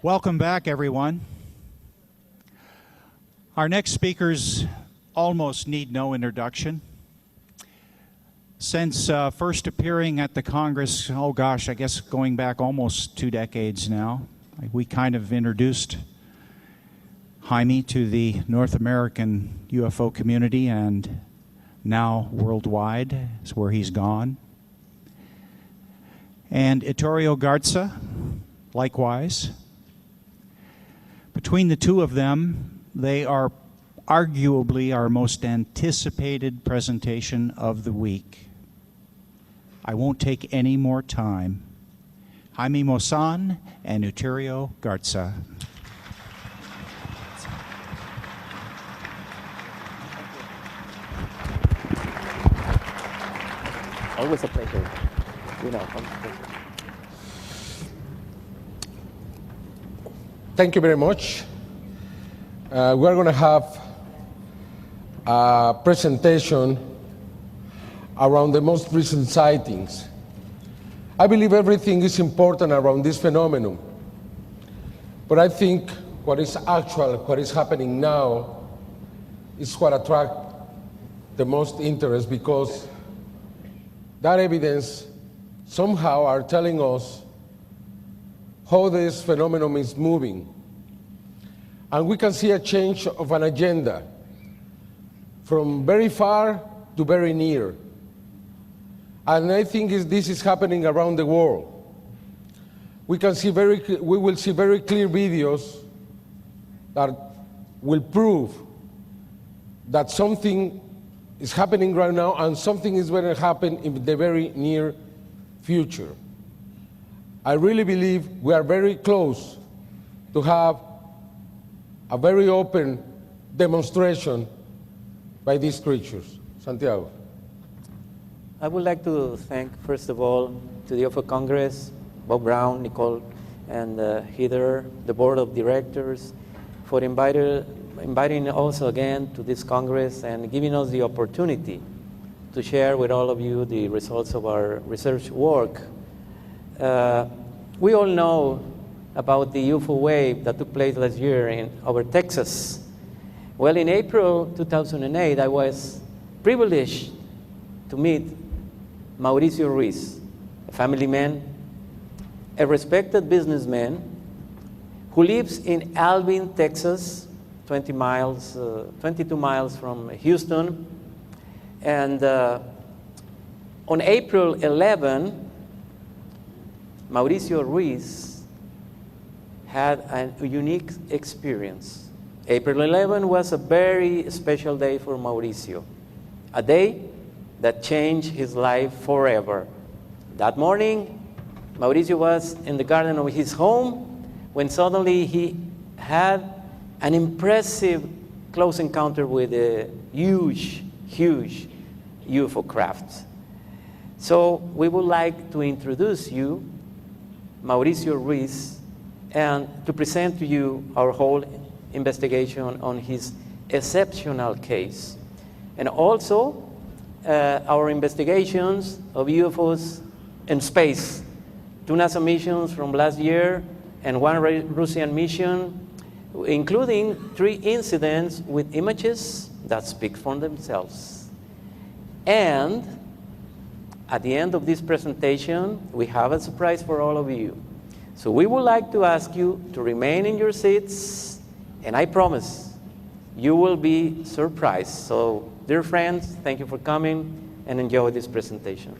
Welcome back, everyone. Our next speakers almost need no introduction. Since first appearing at the Congress, oh gosh, I guess going back almost 2 decades now, we kind of introduced Jaime to the North American UFO community, and now worldwide is where he's gone. And Ettore Garza, likewise. Between the two of them, they are arguably our most anticipated presentation of the week. I won't take any more time. Jaime Maussan and Ettore Garza. Always a pleasure. Thank you very much. We're going to have a presentation around the most recent sightings. I believe everything is important around this phenomenon, but I think what is actual, what is happening now, is what attracts the most interest, because that evidence somehow are telling us how this phenomenon is moving. And we can see a change of an agenda from very far to very near. And I think this is happening around the world. We will see very clear videos that will prove that something is happening right now and something is going to happen in the very near future. I really believe we are very close to have a very open demonstration by these creatures. Santiago. I would like to thank, first of all, to the UFO Congress, Bob Brown, Nicole, and Heather, the board of directors, for inviting also again to this Congress and giving us the opportunity to share with all of you the results of our research work. We all know about the UFO wave that took place last year over Texas. Well, in April 2008, I was privileged to meet Mauricio Ruiz, a family man, a respected businessman who lives in Alvin, Texas, 22 miles from Houston. And on April 11, Mauricio Ruiz had a unique experience. April 11 was a very special day for Mauricio, a day that changed his life forever. That morning, Mauricio was in the garden of his home when suddenly he had an impressive close encounter with a huge UFO craft. So we would like to introduce you, Mauricio Ruiz, and to present to you our whole investigation on his exceptional case. And also, our investigations of UFOs in space, 2 NASA missions from last year and 1 Russian mission, including 3 incidents with images that speak for themselves. And at the end of this presentation, we have a surprise for all of you. So we would like to ask you to remain in your seats, and I promise you will be surprised. So, dear friends, thank you for coming and enjoy this presentation.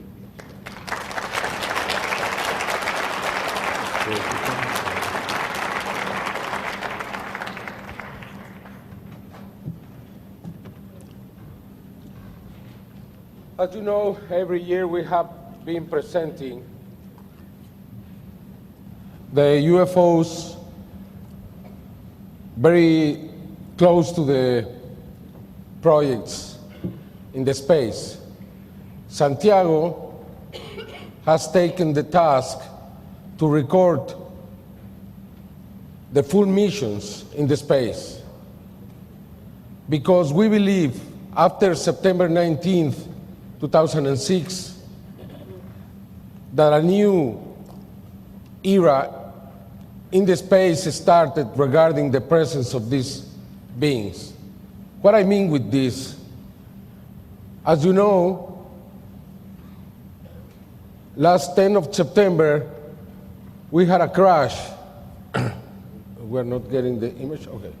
As you know, every year we have been presenting the UFOs very close to the projects in the space. Santiago has taken the task to record the full missions in the space, because we believe after September 19th, 2006, that a new era in the space started regarding the presence of these beings. What I mean with this, as you know, last 10th of September, we had a crash. We're not getting the image? Okay.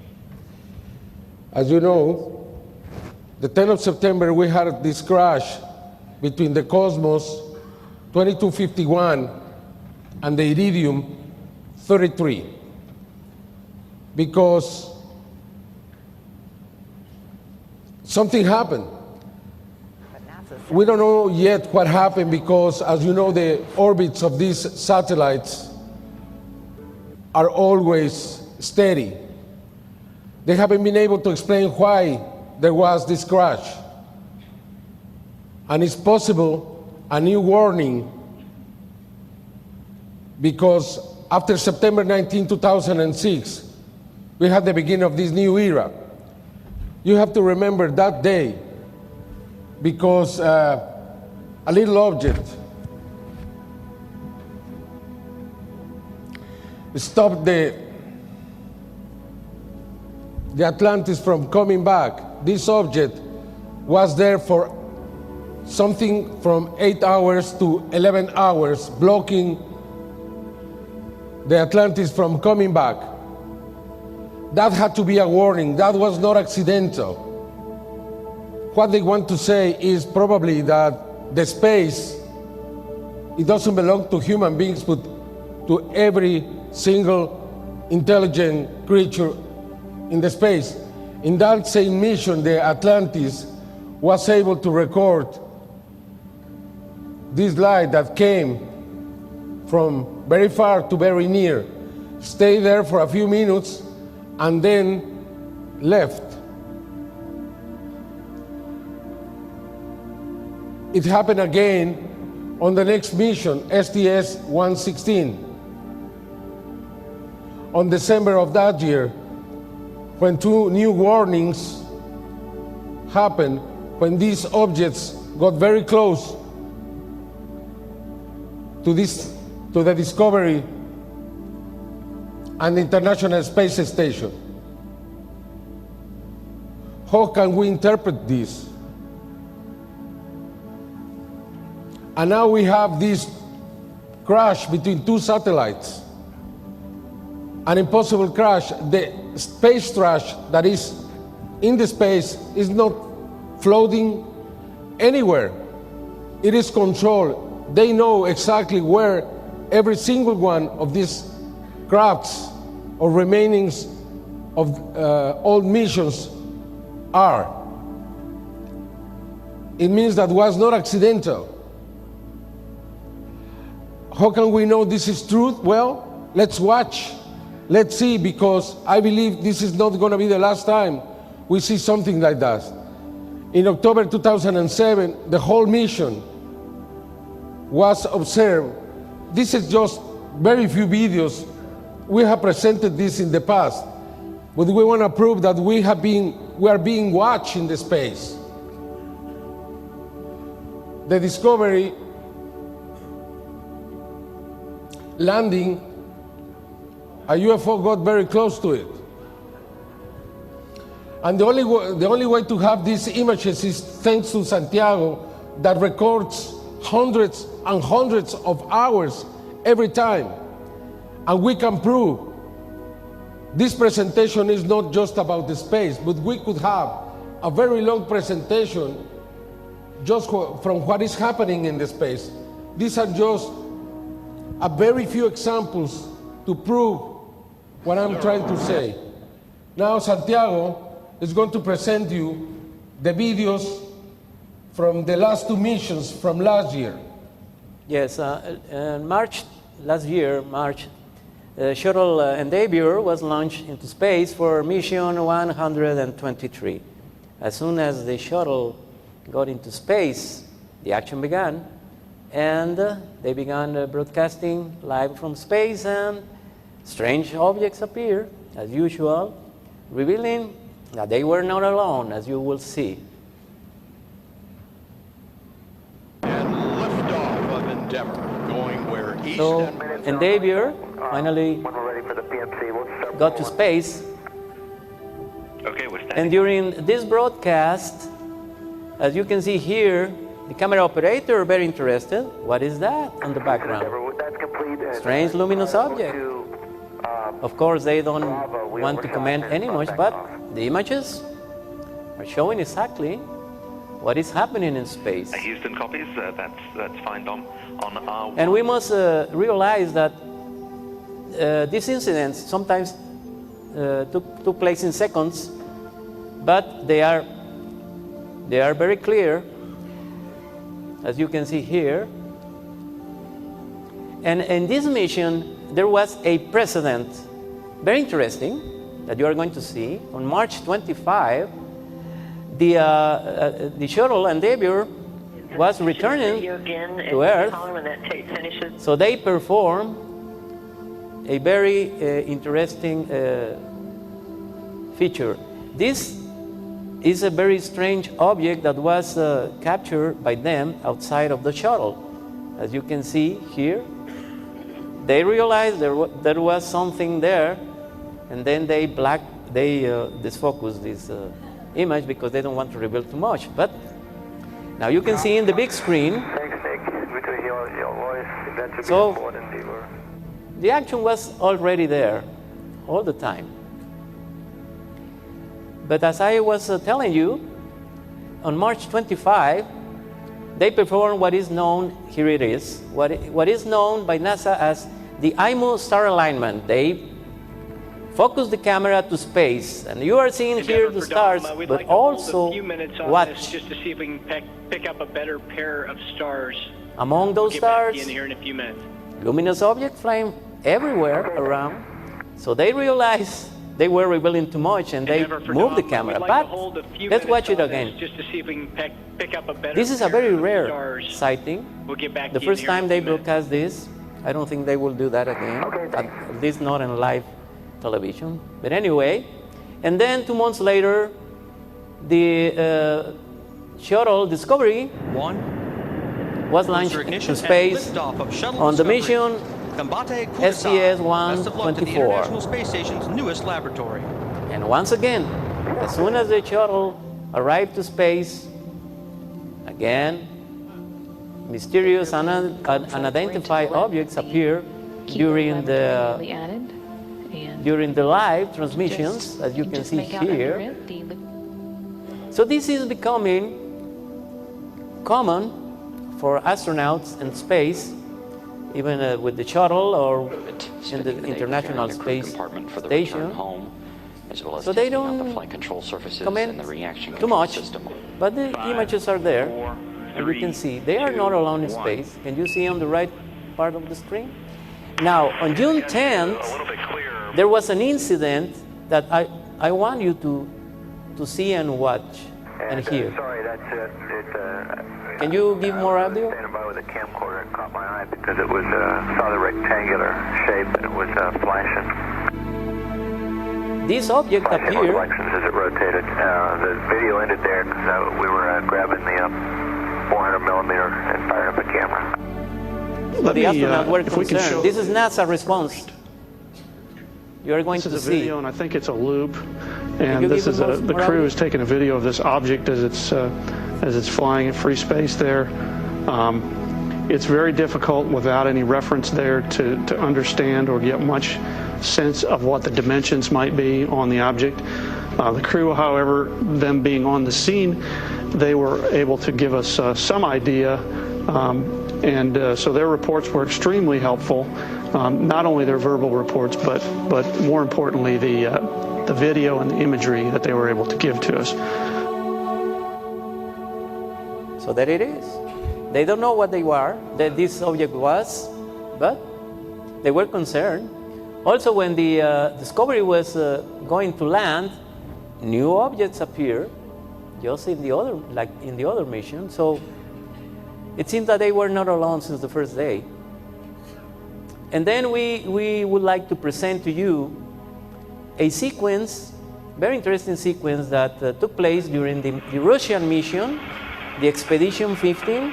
As you know, the 10th of September, we had this crash between the Cosmos 2251 and the Iridium 33. Because something happened. We don't know yet what happened because, as you know, the orbits of these satellites are always steady. They haven't been able to explain why there was this crash. And it's possible a new warning because after September 19, 2006, we had the beginning of this new era. You have to remember that day because a little object stopped the Atlantis from coming back. This object was there for something from 8 hours to 11 hours, blocking the Atlantis from coming back. That had to be a warning. That was not accidental. What they want to say is probably that the space, it doesn't belong to human beings, but to every single intelligent creature in the space. In that same mission, the Atlantis was able to record this light that came from very far to very near, stayed there for a few minutes, and then left. It happened again on the next mission, STS-116. On December of that year, when 2 new warnings happened, when these objects got very close to the Discovery and the International Space Station. How can we interpret this? And now we have this crash between 2 satellites, an impossible crash. The space trash that is in the space is not floating anywhere. It is controlled. They know exactly where every single one of these crafts or remainings of old missions are. It means that was not accidental. How can we know this is truth? Well, let's watch. Let's see, because I believe this is not going to be the last time we see something like that. In October 2007, the whole mission was observed. This is just very few videos. We have presented this in the past, but we want to prove that we are being watched in the space. The Discovery landing, a UFO got very close to it. And the only way to have these images is thanks to Santiago, that records hundreds and hundreds of hours every time. And we can prove this presentation is not just about the space, but we could have a very long presentation just from what is happening in the space. These are just a very few examples to prove what I'm trying to say. Now Santiago is going to present you the videos from the last 2 missions from last year. Yes, in last year, shuttle Endeavour was launched into space for mission 123. As soon as the shuttle got into space, the action began, and they began broadcasting live from space, and strange objects appeared, as usual, revealing that they were not alone, as you will see. And liftoff of Endeavour, going where east So and Endeavour finally got to space. Okay, we're standing. And during this broadcast, as you can see here, the camera operator very interested. What is that on the background? Strange luminous object. Of course, they don't want to comment any much, but the images are showing exactly what is happening in space. Houston copies. That's fine, Dom. On our And we must realize that these incidents sometimes took place in seconds, but they are very clear, as you can see here. And in this mission, there was a precedent, very interesting, that you are going to see. On March 25, the shuttle Endeavour was returning to Earth, so they performed a very interesting feature. This is a very strange object that was captured by them outside of the shuttle. As you can see here, they realized there was something there, and then they disfocused this image because they don't want to reveal too much. But now you can see in the big screen. So the action was already there all the time. But as I was telling you, on March 25, they performed what is known, here it is, what is known by NASA as the IMO star alignment. They focus the camera to space, and you are seeing here the stars, but also watch. Just to see if we can pick up a better pair of stars. Among those stars, in here in a few minutes. luminous objects flying everywhere around. So they realized they were revealing too much, and they moved the camera. But let's watch it again. Just to see if we can pick up a better This is a very rare stars. sighting. We'll get back The to you in first here in time a they few minutes. broadcast this, I don't think they will do that again, at least not in live television. But anyway, and then 2 months later, the shuttle Discovery was launched into space on the mission STS-124. International Space Station's newest laboratory. And once again, as soon as the shuttle arrived to space, again, mysterious unidentified objects appear during the live transmissions, as you can see here. So this is becoming common for astronauts in space, even with the shuttle or in the International Space Station. So they don't comment too much, but the images are there. And you can see they are not alone in space. Can you see on the right part of the screen? Now, on June 10th, there was an incident that I want you to see and watch and hear. Sorry, that's it. Can you give more audio? Standing by with a camcorder, it caught my eye because it was saw the rectangular shape and it was flashing. This object appeared. Reflections as it rotated. The video ended there because we were grabbing the 400 millimeter and firing up a camera. The astronauts were concerned. This is NASA response. You are going to see. This is a video, and I think it's a loop. And this is the crew is taking a video of this object as it's flying in free space there. It's very difficult without any reference there to understand or get much sense of what the dimensions might be on the object. The crew, however, them being on the scene, they were able to give us some idea, so their reports were extremely helpful. Not only their verbal reports, but more importantly, the video and the imagery that they were able to give to us. So there it is. They don't know what they were, that this object was, but they were concerned. Also, when the Discovery was going to land, new objects appeared, just in the other mission. So it seems that they were not alone since the first day. And then we would like to present to you a sequence, very interesting sequence that took place during the Russian mission, the Expedition 15.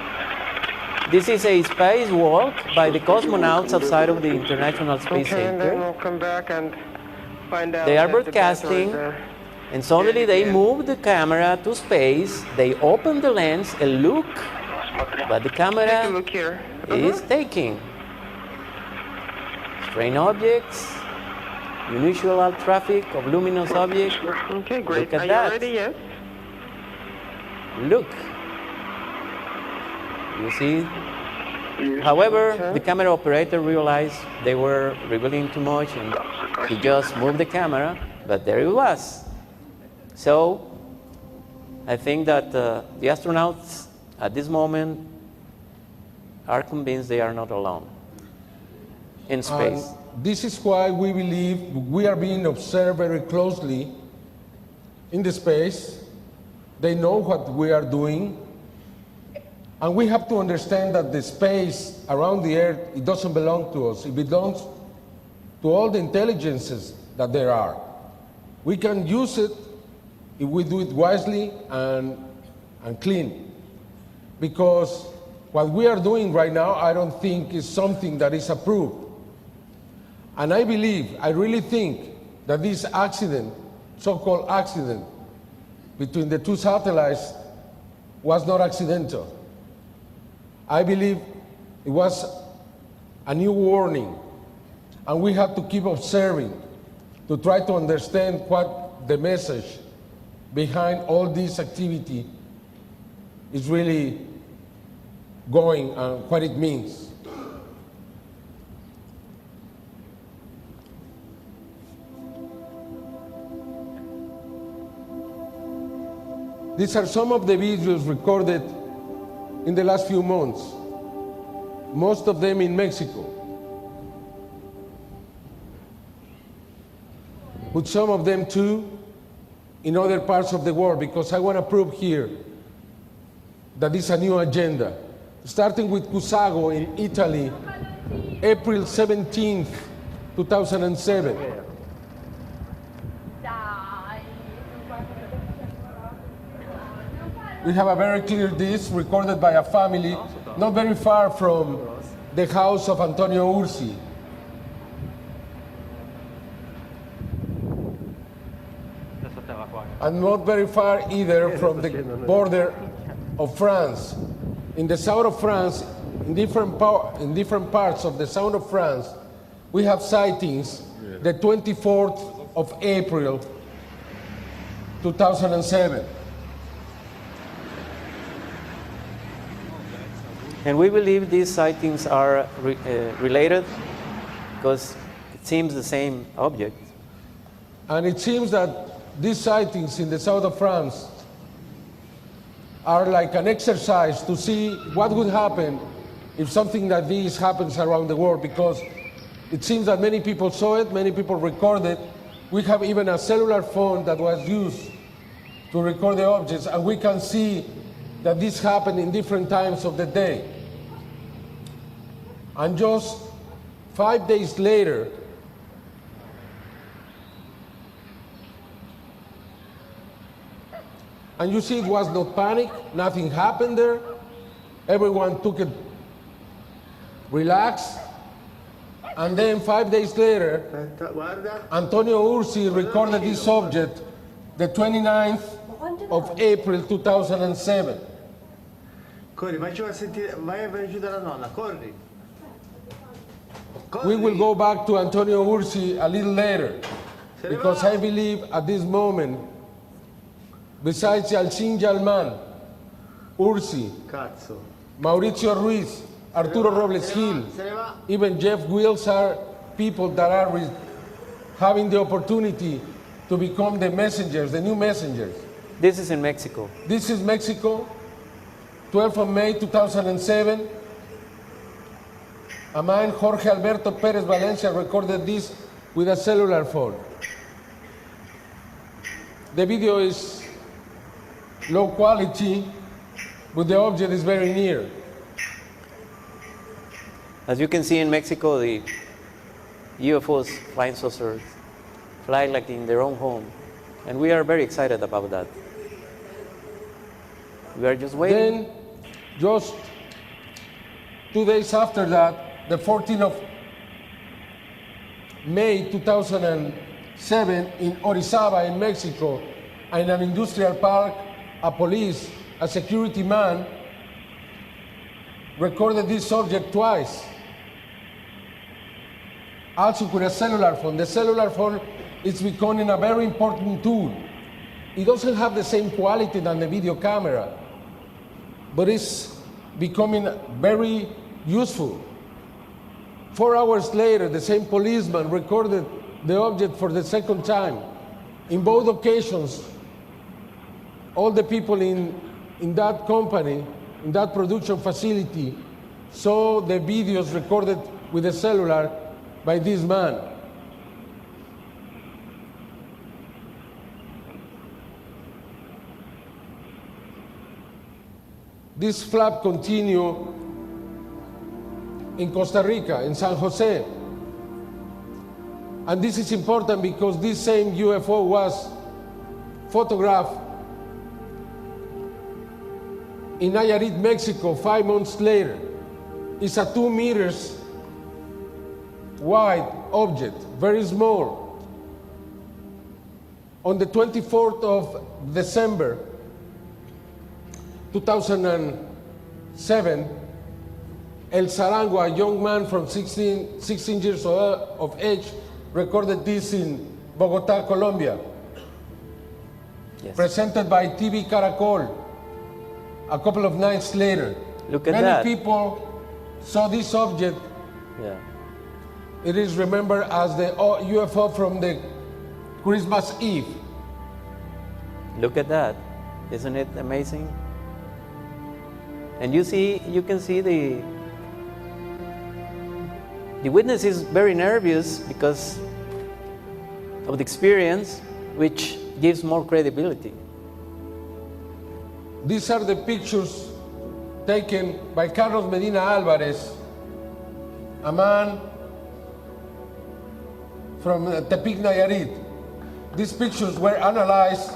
This is a spacewalk by the cosmonauts outside of the International Space Center. Then we'll come back and find out they are that the broadcasting, batteries are and suddenly they dead. move the camera to space, they open the lens and look, but the Take a camera look here. is taking strange objects, unusual traffic of luminous objects. Okay, great. Look at Are that. you ready? Yes. Look. You see? However, the camera operator realized they were revealing too much and he just moved the camera, but there it was. So, I think that the astronauts at this moment are convinced they are not alone in space. This is why we believe we are being observed very closely in the space. They know what we are doing. And we have to understand that the space around the Earth, it doesn't belong to us. It belongs to all the intelligences that there are. We can use it if we do it wisely and clean. Because what we are doing right now, I don't think is something that is approved. And I believe, I really think that this accident, so-called accident, between the two satellites was not accidental. I believe it was a new warning, and we have to keep observing to try to understand what the message behind all this activity is really going and what it means. These are some of the videos recorded in the last few months, most of them in Mexico, but some of them too in other parts of the world, because I want to prove here that this is a new agenda. Starting with Cusago in Italy, April 17th, 2007. We have a very clear disc recorded by a family not very far from the house of Antonio Ursi. And not very far either from the border of France. In the south of France, in different parts of the south of France, we have sightings the 24th of April, 2007. And we believe these sightings are related because it seems the same object. And it seems that these sightings in the south of France are like an exercise to see what would happen if something like this happens around the world, because it seems that many people saw it, many people recorded. We have even a cellular phone that was used to record the objects, and we can see that this happened in different times of the day. And just 5 days later, and you see it was no panic, nothing happened there. Everyone took it relaxed. And then 5 days later, Antonio Ursi recorded this object the 29th of April 2007. Corri, vai aiutare la nonna, corri. We will go back to Antonio Ursi a little later, because I believe at this moment, besides Yalcin Yalman, Ursi, Mauricio Ruiz, Arturo Robles Gil, even Jeff Wills are people that are having the opportunity to become the messengers, the new messengers. This is in Mexico. This is Mexico, 12th of May 2007. A man, Jorge Alberto Perez Valencia, recorded this with a cellular phone. The video is low quality, but the object is very near. As you can see in Mexico, the UFOs, flying saucers, fly like in their own home. And we are very excited about that. We are just waiting. Then, just 2 days after that, the 14th of May 2007, 7 in Orizaba in Mexico, in an industrial park, a police, a security man, recorded this subject twice. Also with a cellular phone. The cellular phone is becoming a very important tool. It doesn't have the same quality than the video camera, but it's becoming very useful. 4 hours later, the same policeman recorded the object for the second time. In both occasions, all the people in that company, in that production facility, saw the videos recorded with a cellular by this man. This flap continued in Costa Rica, in San Jose. And this is important because this same UFO was photographed in Nayarit, Mexico, 5 months later. It's a 2 meters wide object, very small. On the 24th of December, 2007, El Sarango, a young man from 16 years of age, recorded this in Bogotá, Colombia. Yes. Presented by TV Caracol a couple of nights later. Look at that. Many people saw this object. Yeah. It is remembered as the UFO from the Christmas Eve. Look at that. Isn't it amazing? And you can see the witness is very nervous because of the experience, which gives more credibility. These are the pictures taken by Carlos Medina Alvarez, a man from Tepic, Nayarit. These pictures were analyzed.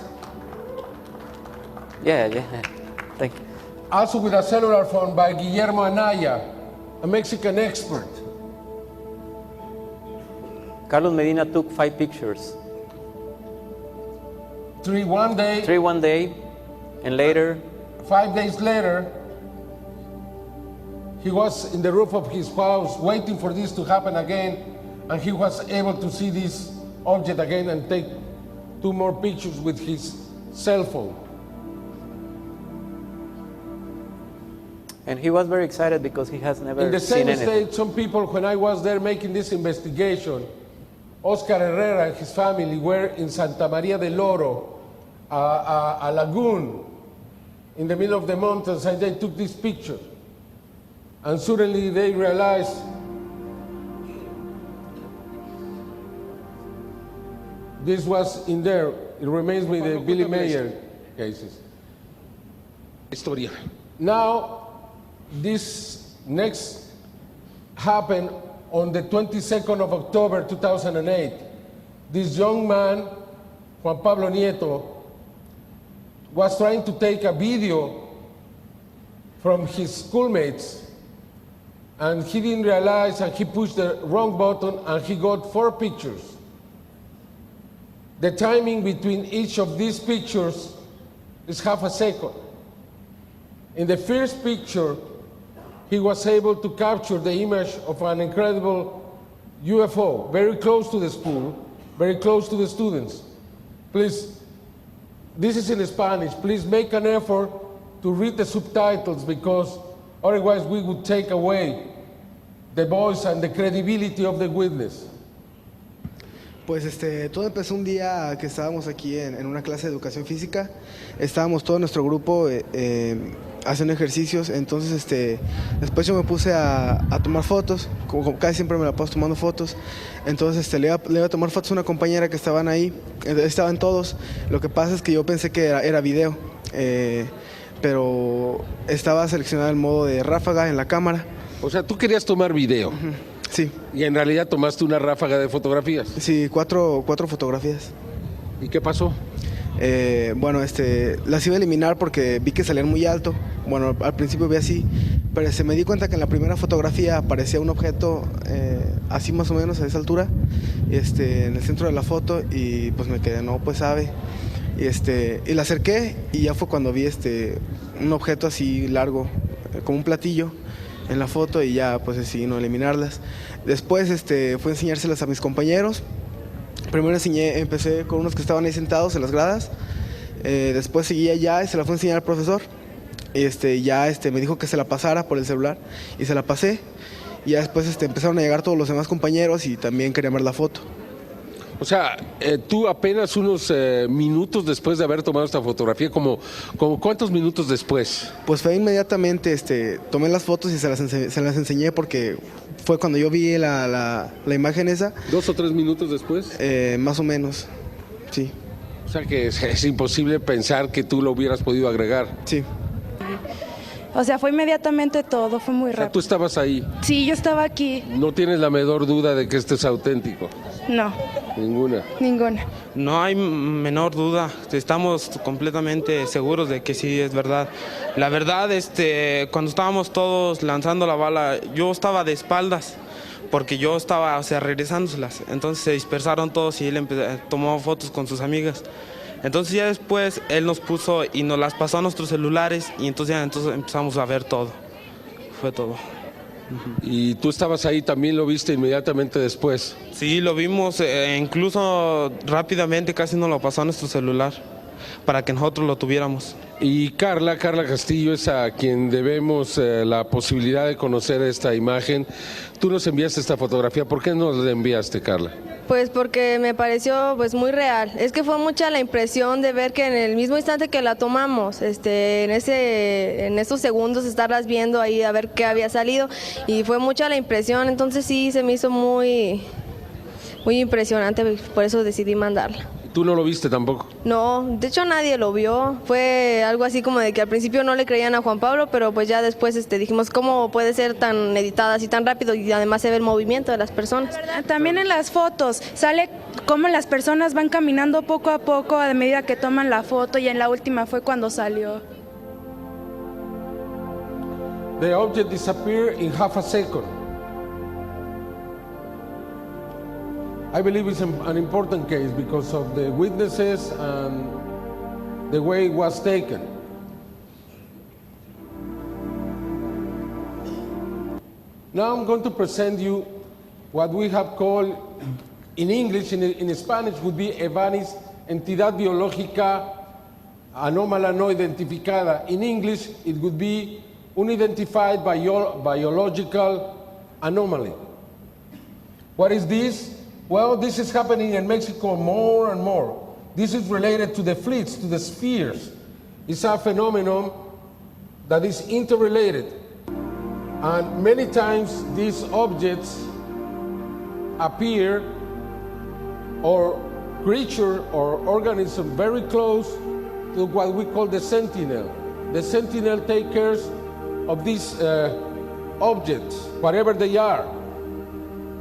Yeah. Thank you. Also with a cellular phone by Guillermo Anaya, a Mexican expert. Carlos Medina took 5 pictures. 3 one day, 3 one day, and later 5 days later, he was in the roof of his house waiting for this to happen again, and he was able to see this object again and take 2 more pictures with his cell phone. and he was very excited because he has never In the seen same anything. state, some people, when I was there making this investigation, Oscar Herrera and his family were in Santa Maria del Oro, a lagoon in the middle of the mountains, and they took this picture. And suddenly they realized this was in there. It reminds me of the Billy Mayer cases. Historia. Now, this next happened on the 22nd of October 2008. This young man, Juan Pablo Nieto, was trying to take a video from his schoolmates, and he didn't realize, and he pushed the wrong button, and he got 4 pictures. The timing between each of these pictures is half a second. In the first picture, he was able to capture the image of an incredible UFO, very close to the school, very close to the students. Please, this is in Spanish. Please make an effort to read the subtitles, because otherwise we would take away the voice and the credibility of the witness. Pues todo empezó un día que estábamos aquí en una clase de educación física. Estábamos todo nuestro grupo haciendo ejercicios. Entonces después yo me puse a tomar fotos, como casi siempre me la paso tomando fotos. Entonces le iba a tomar fotos a una compañera que estaban ahí, estaban todos. Lo que pasa es que yo pensé que era video, pero estaba seleccionado el modo de ráfaga en la cámara. O sea, tú querías tomar video. Sí. Y en realidad tomaste una ráfaga de fotografías. Sí, cuatro fotografías. ¿Y qué pasó? Bueno, las iba a eliminar porque vi que salían muy alto. Bueno, al principio vi así, pero me di cuenta que en la primera fotografía aparecía un objeto así más o menos a esa altura, en el centro de la foto, y pues me quedé, no, pues sabe. Y la acerqué y ya fue cuando vi un objeto así largo, como un platillo en la foto, y ya pues decidí no eliminarlas. Después fui a enseñárselas a mis compañeros. Primero empecé con unos que estaban ahí sentados en las gradas, después seguí allá y se la fui a enseñar al profesor. Me dijo que se la pasara por el celular y se la pasé. Y ya después empezaron a llegar todos los demás compañeros y también querían ver la foto. O sea, tú apenas unos minutos después de haber tomado esta fotografía, como ¿cuántos minutos después? Pues fue inmediatamente, tomé las fotos y se las enseñé porque fue cuando yo vi la imagen esa. ¿2 o 3 minutos después? Más o menos, sí. O sea que es imposible pensar que tú lo hubieras podido agregar. Sí. O sea, fue inmediatamente todo, fue muy rápido. ¿Tú estabas ahí? Sí, yo estaba aquí. ¿No tienes la menor duda de que este es auténtico? No. ¿Ninguna? Ninguna. No hay menor duda, estamos completamente seguros de que sí es verdad. La verdad, cuando estábamos todos lanzando la bala, yo estaba de espaldas, porque yo estaba, regresándoselas. Entonces se dispersaron todos y él tomó fotos con sus amigas. Entonces ya después él nos puso y nos las pasó a nuestros celulares y entonces empezamos a ver todo. Fue todo. ¿Y tú estabas ahí, también lo viste inmediatamente después? Sí, lo vimos, incluso rápidamente casi nos lo pasó a nuestro celular para que nosotros lo tuviéramos. Y Carla Castillo es a quien debemos la posibilidad de conocer esta imagen. Tú nos enviaste esta fotografía, ¿por qué nos la enviaste, Carla? Pues porque me pareció pues muy real. Es que fue mucha la impresión de ver que en el mismo instante que la tomamos, en esos segundos estarlas viendo ahí a ver qué había salido, y fue mucha la impresión, entonces sí se me hizo muy impresionante, por eso decidí mandarla. ¿Tú no lo viste tampoco? No, de hecho nadie lo vio. Fue algo así como de que al principio no le creían a Juan Pablo, pero pues ya después dijimos cómo puede ser tan editada así tan rápido, y además se ve el movimiento de las personas. También en las fotos sale cómo las personas van caminando poco a poco a medida que toman la foto, y en la última fue cuando salió. The object disappeared in half a second. I believe it's an important case because of the witnesses and the way it was taken. Now I'm going to present you what we have called in English, in Spanish would be EVANIS, entidad biológica anómala no identificada. In English it would be unidentified biological anomaly. What is this? Well, this is happening in Mexico more and more. This is related to the fleets, to the spheres. It's a phenomenon that is interrelated. And many times these objects appear, or creature or organism very close to what we call the sentinel. The sentinel takes care of these objects, whatever they are.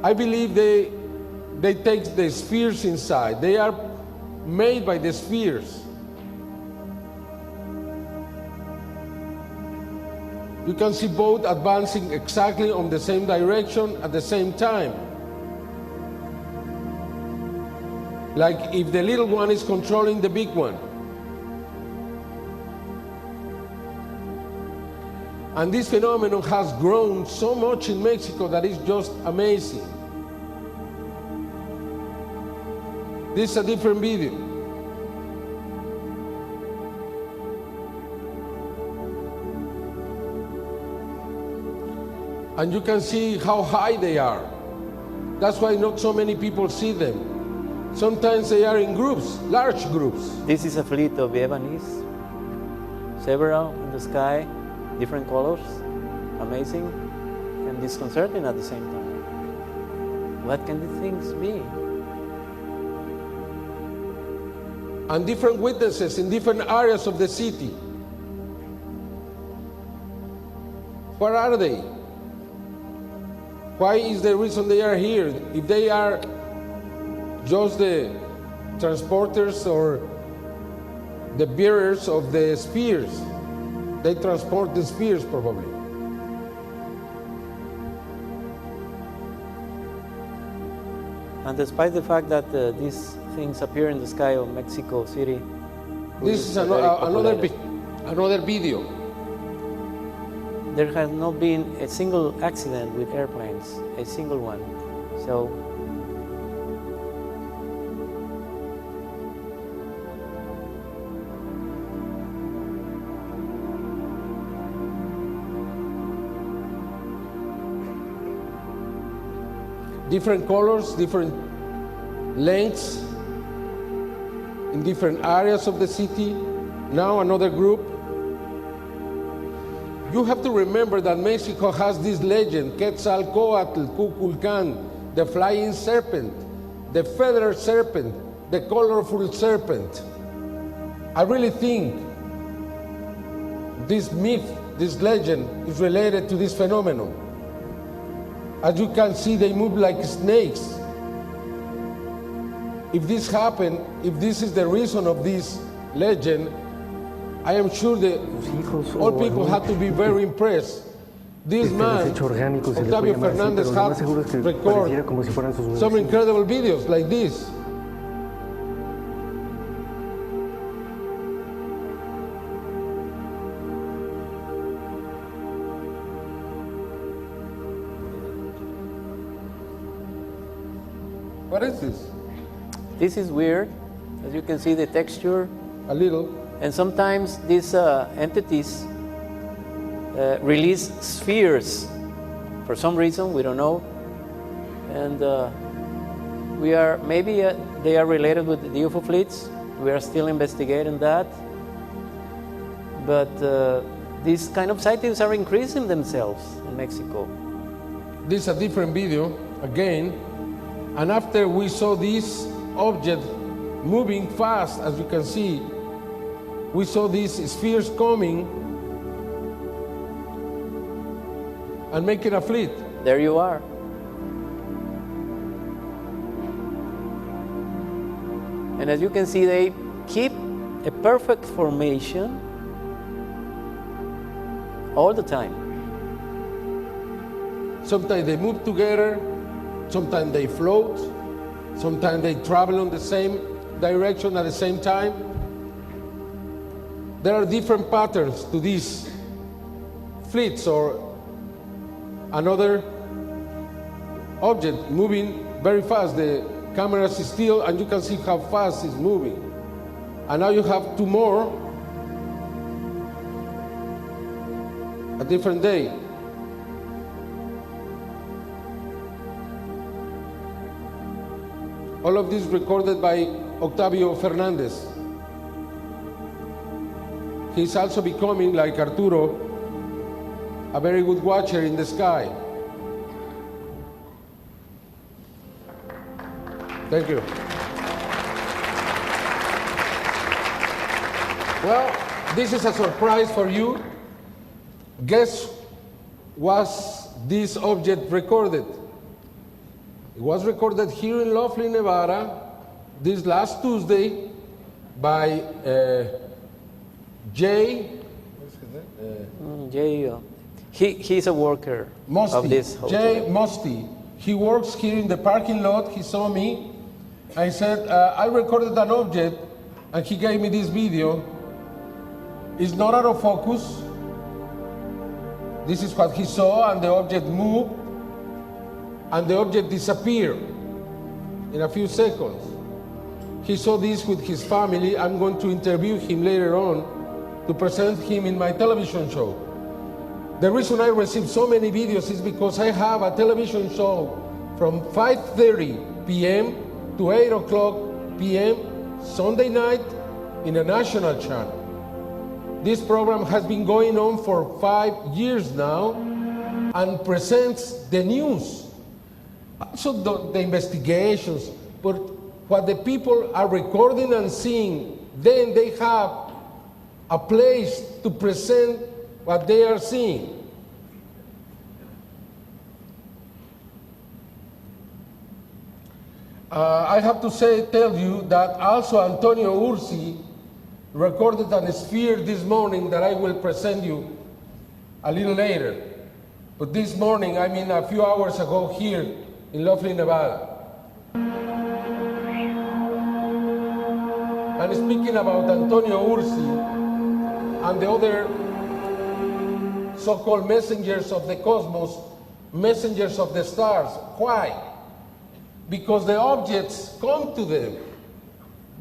I believe they take the spheres inside. They are made by the spheres. You can see both advancing exactly on the same direction at the same time. Like if the little one is controlling the big one. And this phenomenon has grown so much in Mexico that it's just amazing. This is a different video. And you can see how high they are. That's why not so many people see them. Sometimes they are in groups, large groups. This is a fleet of Evanis, several in the sky, different colors, amazing and disconcerting at the same time. What can these things be? And different witnesses in different areas of the city. Where are they? Why is the reason they are here? If they are just the transporters or the bearers of the spheres, they transport the spheres probably. And despite the fact that these things appear in the sky of Mexico City, this is another video. There has not been a single accident with airplanes, a single one. So different colors, different lengths, in different areas of the city. Now another group. You have to remember that Mexico has this legend, Quetzalcoatl, Kukulkan, the flying serpent, the feathered serpent, the colorful serpent. I really think this myth, this legend is related to this phenomenon. As you can see, they move like snakes. If this happened, if this is the reason of this legend, I am sure that all people have to be very impressed. This man, Octavio Fernandez, had record some incredible videos like this. What is this? this is weird. As you can see, the texture. A little. And sometimes these entities release spheres for some reason, we don't know. And maybe they are related with the UFO fleets. We are still investigating that. But these kind of sightings are increasing themselves in Mexico. This is a different video, again. And after we saw this object moving fast, as you can see, we saw these spheres coming and making a fleet. There you are. And as you can see, they keep a perfect formation all the time. Sometimes they move together, sometimes they float, sometimes they travel in the same direction at the same time. There are different patterns to these fleets or another object moving very fast. The camera is still and you can see how fast it's moving. And now you have two more, a different day. All of this recorded by Octavio Fernandez. He's also becoming, like Arturo, a very good watcher in the sky. Thank you. Well, this is a surprise for you. Guess was this object recorded? It was recorded here in Laughlin, Nevada, this last Tuesday by Jay. He's a worker of this hotel. Jay Musty. He works here in the parking lot. He saw me. I said, I recorded an object, and he gave me this video. It's not out of focus. This is what he saw, and the object moved, and the object disappeared in a few seconds. He saw this with his family. I'm going to interview him later on to present him in my television show. The reason I received so many videos is because I have a television show from 5:30 p.m. to 8 o'clock p.m. Sunday night in a national channel. This program has been going on for 5 years now and presents the news, also the investigations, but what the people are recording and seeing, then they have a place to present what they are seeing. I have to tell you that also Antonio Ursi recorded a sphere this morning that I will present you a little later. But this morning, I mean a few hours ago here in Laughlin, Nevada. And speaking about Antonio Ursi and the other so-called messengers of the cosmos, messengers of the stars. Why? Because the objects come to them.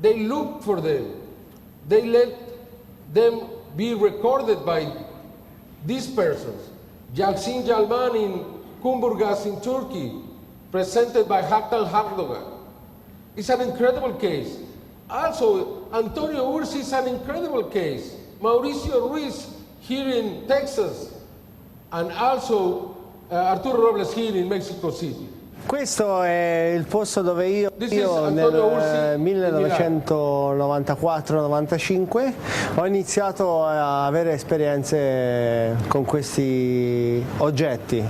They look for them. They let them be recorded by these persons. Yalçın Yalman in Kumburgaz in Turkey, presented by Hakan Hakdogan. It's an incredible case. Also, Antonio Ursi is an incredible case. Mauricio Ruiz here in Texas, and also Arturo Robles here in Mexico City. Questo è il posto dove io nel 1994-95 ho iniziato a avere esperienze con questi oggetti.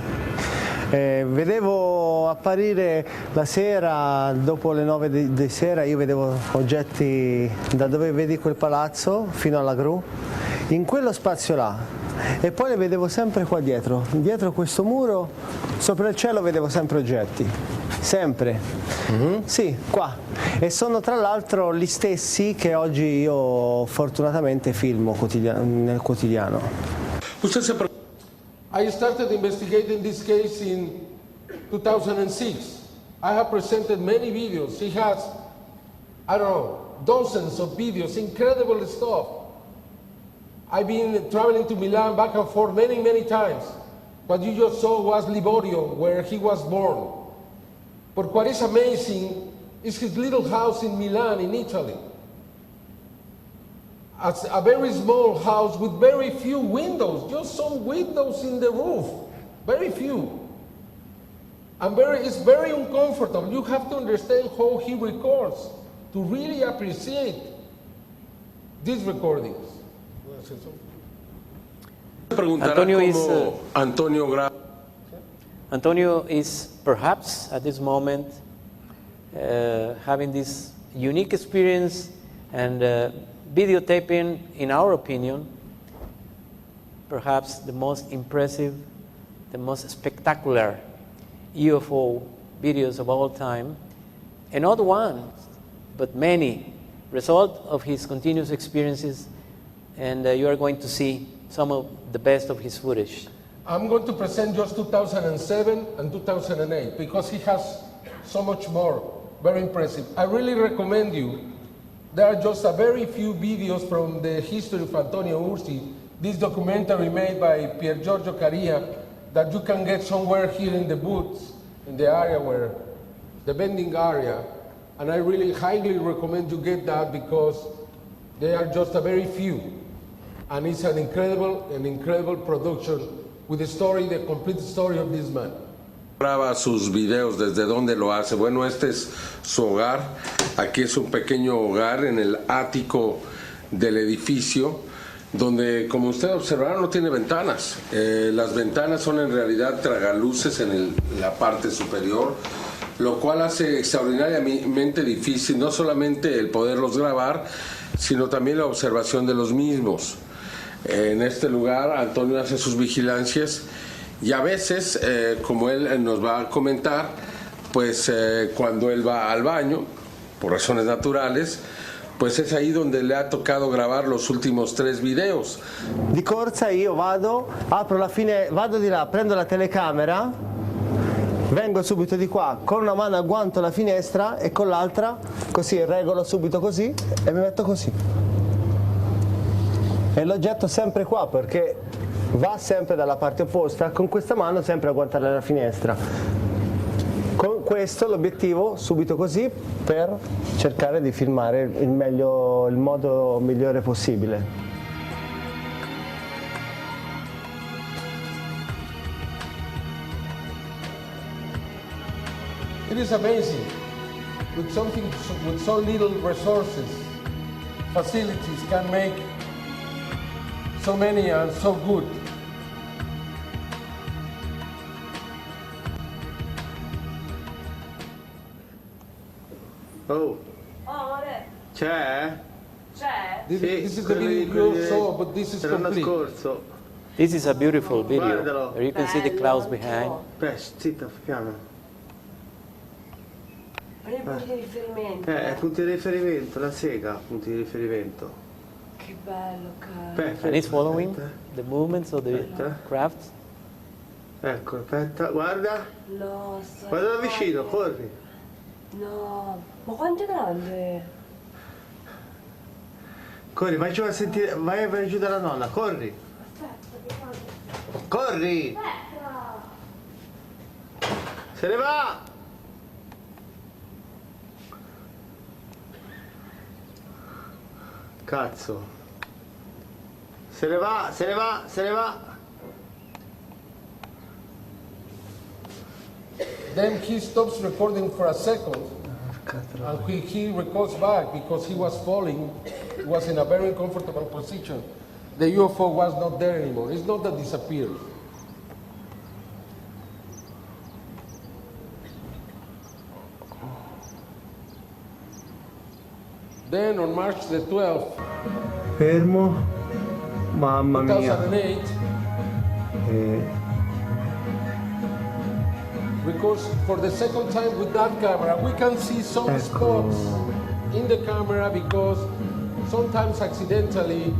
Vedevo apparire la sera, dopo le 9 di sera, io vedevo oggetti da dove vedi quel palazzo fino alla gru, in quello spazio là, e poi le vedevo sempre qua dietro questo muro, sopra il cielo vedevo sempre oggetti, sempre, sì, qua, e sono tra l'altro gli stessi che oggi io fortunatamente filmo nel quotidiano. I started investigating this case in 2006. I have presented many videos. He has, I don't know, dozens of videos, incredible stuff. I've been traveling to Milan back and forth many, many times. What you just saw was Livorio, where he was born. But what is amazing is his little house in Milan, in Italy. It's a very small house with very few windows, just some windows in the roof, very few. And it's very uncomfortable. You have to understand how he records to really appreciate these recordings. Antonio is perhaps at this moment having this unique experience and videotaping, in our opinion, perhaps the most impressive, the most spectacular UFO videos of all time, and not one, but many, result of his continuous experiences, and you are going to see some of the best of his footage. I'm going to present just 2007 and 2008 because he has so much more, very impressive. I really recommend you. There are just a very few videos from the history of Antonio Ursi, this documentary made by Pier Giorgio Caria that you can get somewhere here in the booths, in the area where, the vending area. And I really highly recommend you get that because they are just a very few. And it's an incredible production with the story, the complete story of this man. Graba sus videos, desde dónde lo hace. Bueno, este es su hogar. Aquí es un pequeño hogar en el ático del edificio, donde, como ustedes observaron, no tiene ventanas. Las ventanas son en realidad tragaluces en la parte superior, lo cual hace extraordinariamente difícil no solamente el poderlos grabar, sino también la observación de los mismos. En este lugar Antonio hace sus vigilancias y a veces, como él nos va a comentar, pues cuando él va al baño, por razones naturales, pues es ahí donde le ha tocado grabar los últimos 3 videos. Di corsa io vado, apro la fine, vado di là, prendo la telecamera, vengo subito di qua, con una mano agguanto la finestra e con l'altra così regolo subito così e mi metto così. E l'oggetto sempre qua perché va sempre dalla parte opposta, con questa mano sempre a guardare la finestra. Con questo l'obiettivo subito così per cercare di filmare il modo migliore possibile. It is amazing. With so little resources, facilities can make so many and so good. Oh. C'è? This is the video you saw, but this is complete. This is a beautiful video. Where you can see the clouds behind. Zitta, piano. Quali punti di riferimento? Punti di riferimento, la sega, punti di riferimento. Che bello, caro. And it's following the movements of the craft. Ecco, aspetta, guarda. No, stai Guarda da vicino, corri. No, ma quanto è grande? Corri, vai giù a sentire, vai giù dalla nonna, corri. Corri! Se ne va! Cazzo. Se ne va, se ne va, se ne va. Then he stops recording for a second, and he records back because he was falling, he was in a very uncomfortable position. The UFO was not there anymore. It's not that it disappeared. Then on March the 12th, Fermo. Mamma mia. 2008, because for the second time with that camera, we can see some spots in the camera because sometimes accidentally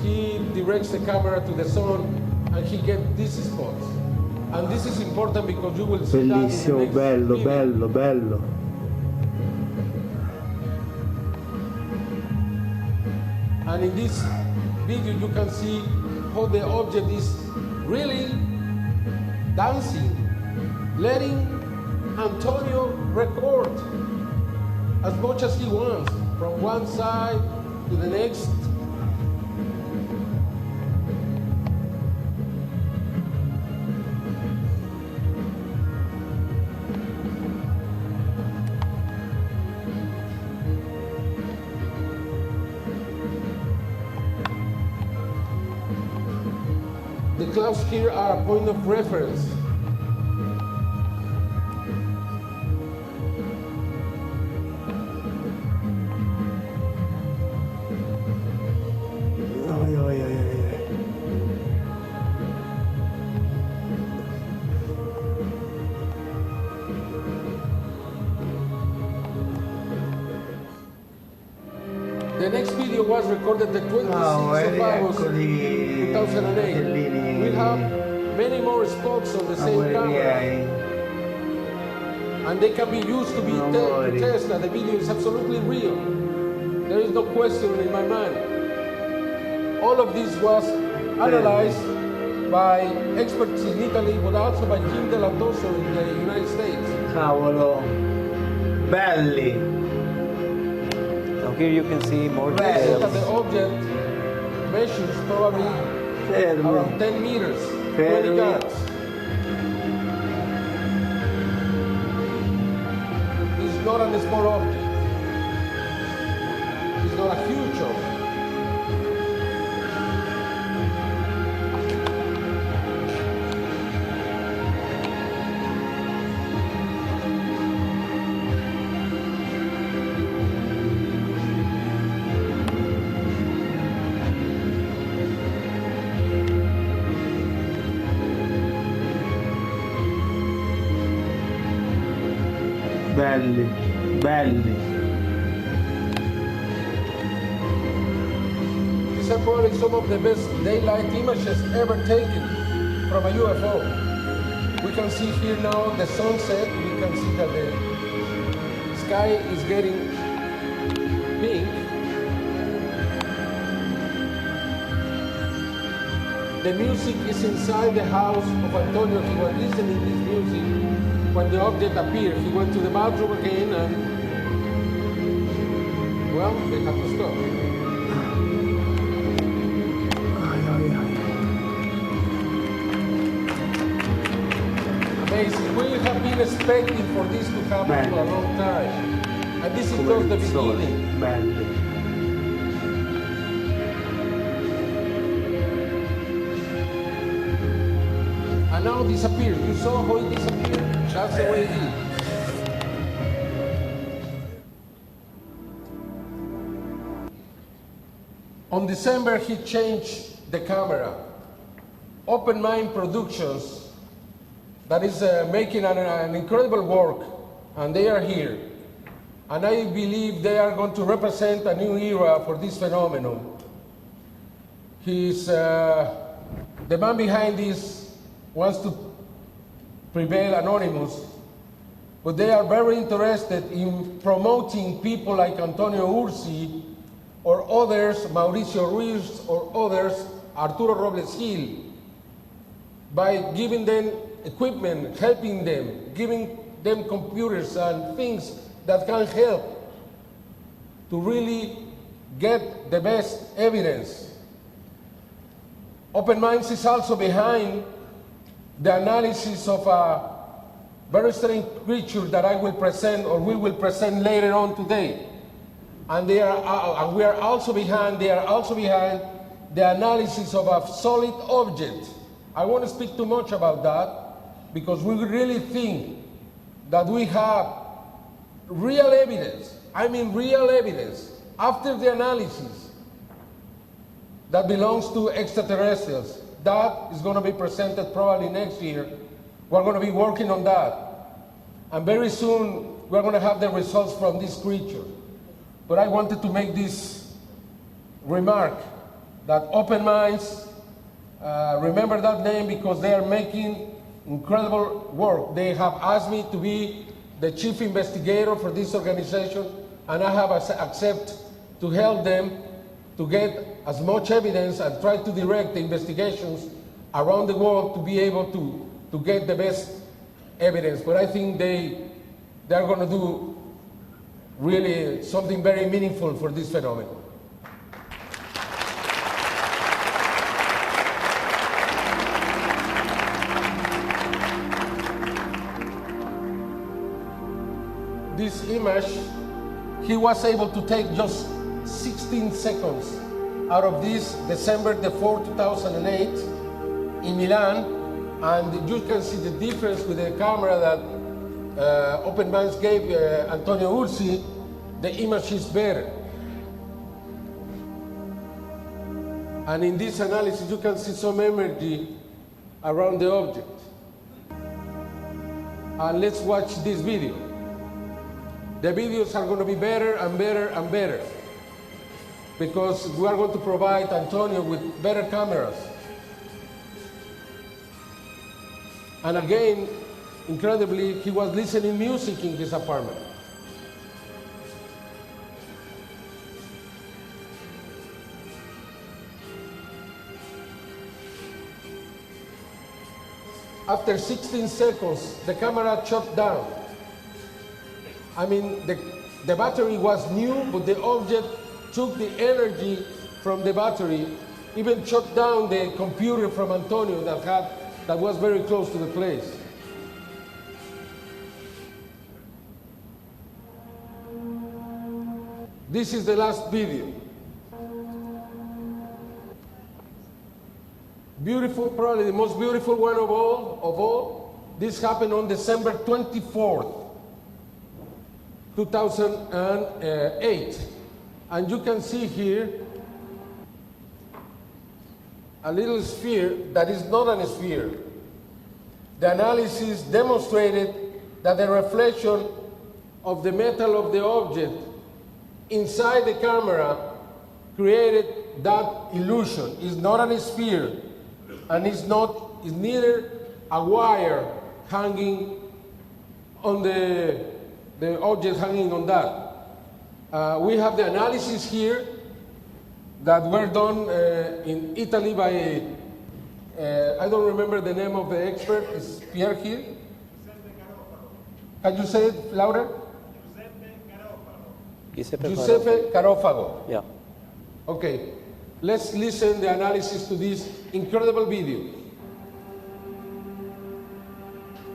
he directs the camera to the sun and he gets these spots. And this is important because you will see Bellissimo, that in the next bello, video. bello, bello. And in this video you can see how the object is really dancing, letting Antonio record as much as he wants, from one side to the next. The clouds here are a point of reference. Oi, oi, oi, oi. The next video was recorded the 26th of August 2008. We have many more spots on the same camera. And they can be used to be to test that the video is absolutely real. There is no question in my mind. All of this was analyzed by experts in Italy, but also by Jim Delatoso in the United States. Cavolo. Belli. Now here you can see more That details. the object measures probably around 10 meters, 20 yards. It's not a small object. It's not a huge object. Belli, belli. These are probably some of the best daylight images ever taken from a UFO. We can see here now the sunset. We can see that the sky is getting pink. The music is inside the house of Antonio. He was listening to this music when the object appeared. He went to the bathroom again and, well, they had to stop. Amazing. We have been expecting for this to happen for a long time. And this is just the beginning. Belli. And now disappeared. You saw how it disappeared? That's the way it is. On December, he changed the camera. Open Mind Productions, that is making an incredible work, and they are here. and I believe they are going to represent a new era for this phenomenon. The man behind this wants to prevail anonymous, but they are very interested in promoting people like Antonio Ursi or others, Mauricio Ruiz or others, Arturo Robles Gil, by giving them equipment, helping them, giving them computers and things that can help to really get the best evidence. Open Minds is also behind the analysis of a very strange creature that I will present, or we will present later on today. And they are also behind the analysis of a solid object. I won't speak too much about that because we really think that we have real evidence, I mean real evidence, after the analysis that belongs to extraterrestrials. That is going to be presented probably next year. We're going to be working on that. And very soon, we're going to have the results from this creature. But I wanted to make this remark that Open Minds, remember that name because they are making incredible work. They have asked me to be the chief investigator for this organization, and I have accepted to help them to get as much evidence and try to direct the investigations around the world to be able to get the best evidence. But I think they're going to do really something very meaningful for this phenomenon. This image, he was able to take just 16 seconds out of this December the 4th, 2008 in Milan, and you can see the difference with the camera that Open Minds gave Antonio Ursi. The image is better. And in this analysis you can see some energy around the object. And let's watch this video. The videos are going to be better and better and better, because we are going to provide Antonio with better cameras. And again, incredibly, he was listening music in his apartment. After 16 seconds, the camera shut down. I mean, the battery was new, but the object took the energy from the battery, even shut down the computer from Antonio that was very close to the place. This is the last video. Beautiful, probably the most beautiful one of all. This happened on December 24th, 2008. And you can see here a little sphere that is not a sphere. The analysis demonstrated that the reflection of the metal of the object inside the camera created that illusion. It's not a sphere, and it's neither a wire hanging on the object hanging on that. We have the analysis here that were done in Italy by, I don't remember the name of the expert, is Pierre here? Can you say it louder? Giuseppe Carofago. Yeah. Okay, let's listen the analysis to this incredible video.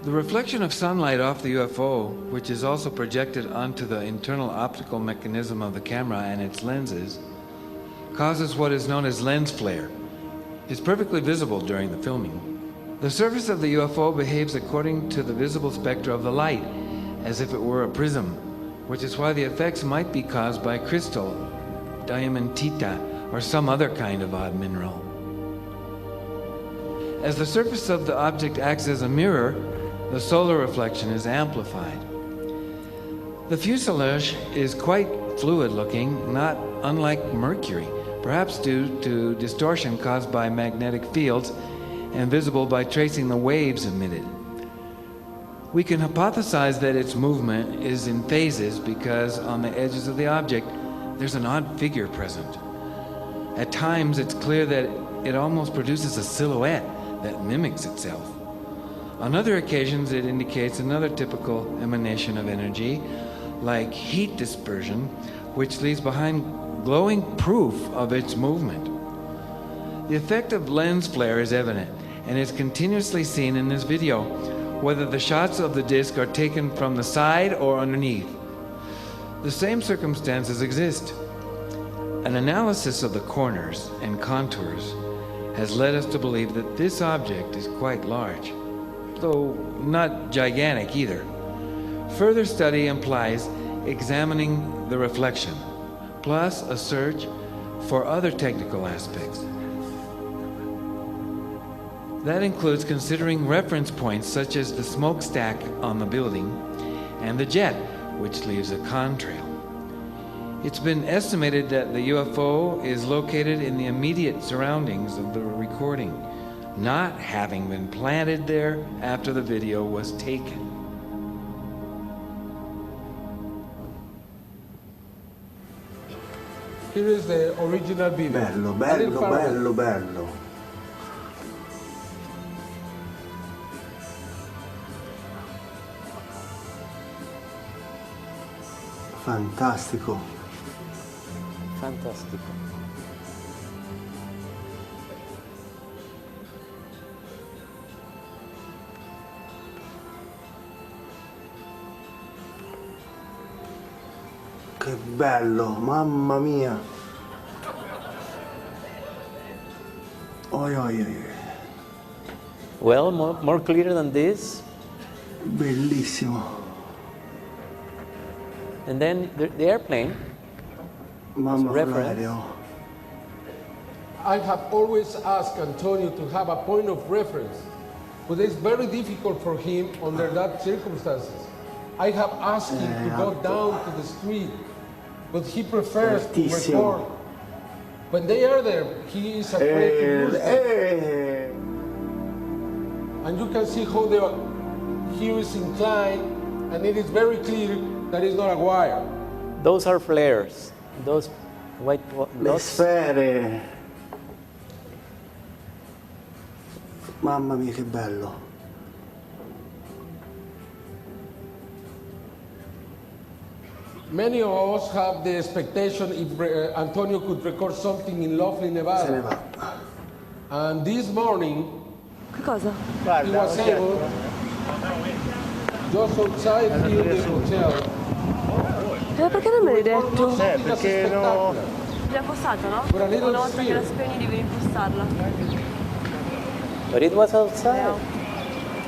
The reflection of sunlight off the UFO, which is also projected onto the internal optical mechanism of the camera and its lenses, causes what is known as lens flare. It's perfectly visible during the filming. The surface of the UFO behaves according to the visible spectra of the light, as if it were a prism, which is why the effects might be caused by crystal, diamantita, or some other kind of odd mineral. As the surface of the object acts as a mirror, the solar reflection is amplified. The fuselage is quite fluid looking, not unlike Mercury, perhaps due to distortion caused by magnetic fields and visible by tracing the waves emitted. We can hypothesize that its movement is in phases because on the edges of the object there's an odd figure present. At times it's clear that it almost produces a silhouette that mimics itself. On other occasions it indicates another typical emanation of energy, like heat dispersion, which leaves behind glowing proof of its movement. The effect of lens flare is evident and is continuously seen in this video, whether the shots of the disc are taken from the side or underneath. The same circumstances exist. An analysis of the corners and contours has led us to believe that this object is quite large, though not gigantic either. Further study implies examining the reflection, plus a search for other technical aspects. That includes considering reference points such as the smokestack on the building and the jet, which leaves a contrail. It's been estimated that the UFO is located in the immediate surroundings of the recording, not having been planted there after the video was taken. Here is the original video. Bello, bello, bello, bello. Fantastico. Fantastico. Che bello, mamma mia. Oi, oi, oi. Well, more clear than this. Bellissimo. And then the airplane. Mamma reference. Valerio. I have always asked Antonio to have a point of reference, but it's very difficult for him under that circumstances. I have asked him to go down to the street, but he prefers to record. When they are there, he is afraid to lose them. And you can see how he is inclined, and it is very clear that it's not a wire. Those are flares. Those white Le sfere. Mamma mia che bello. Many of us have the expectation if Antonio could record something in lovely Nevada. Se ne va. And this morning, Che cosa? he was able, just outside here the hotel. Perché non me l'hai detto? Perché no. L'ha postata, no? For a little Una volta che la sphere. spegni devi impostarla. But it was outside,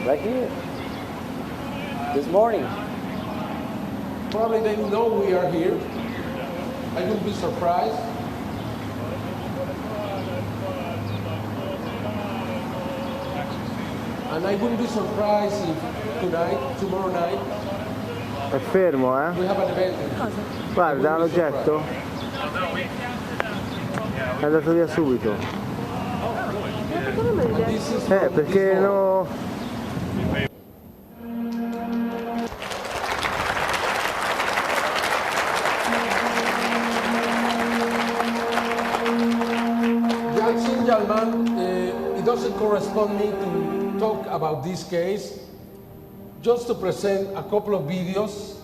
right here, this morning. Probably they know we are here. I wouldn't be surprised. And I wouldn't be surprised if tonight, tomorrow night, È fermo, we have an event. Guarda l'oggetto. È andato via subito. Perché non me l'hai detto? Perché no. Gentlemen, it doesn't correspond me to talk about this case, just to present a couple of videos,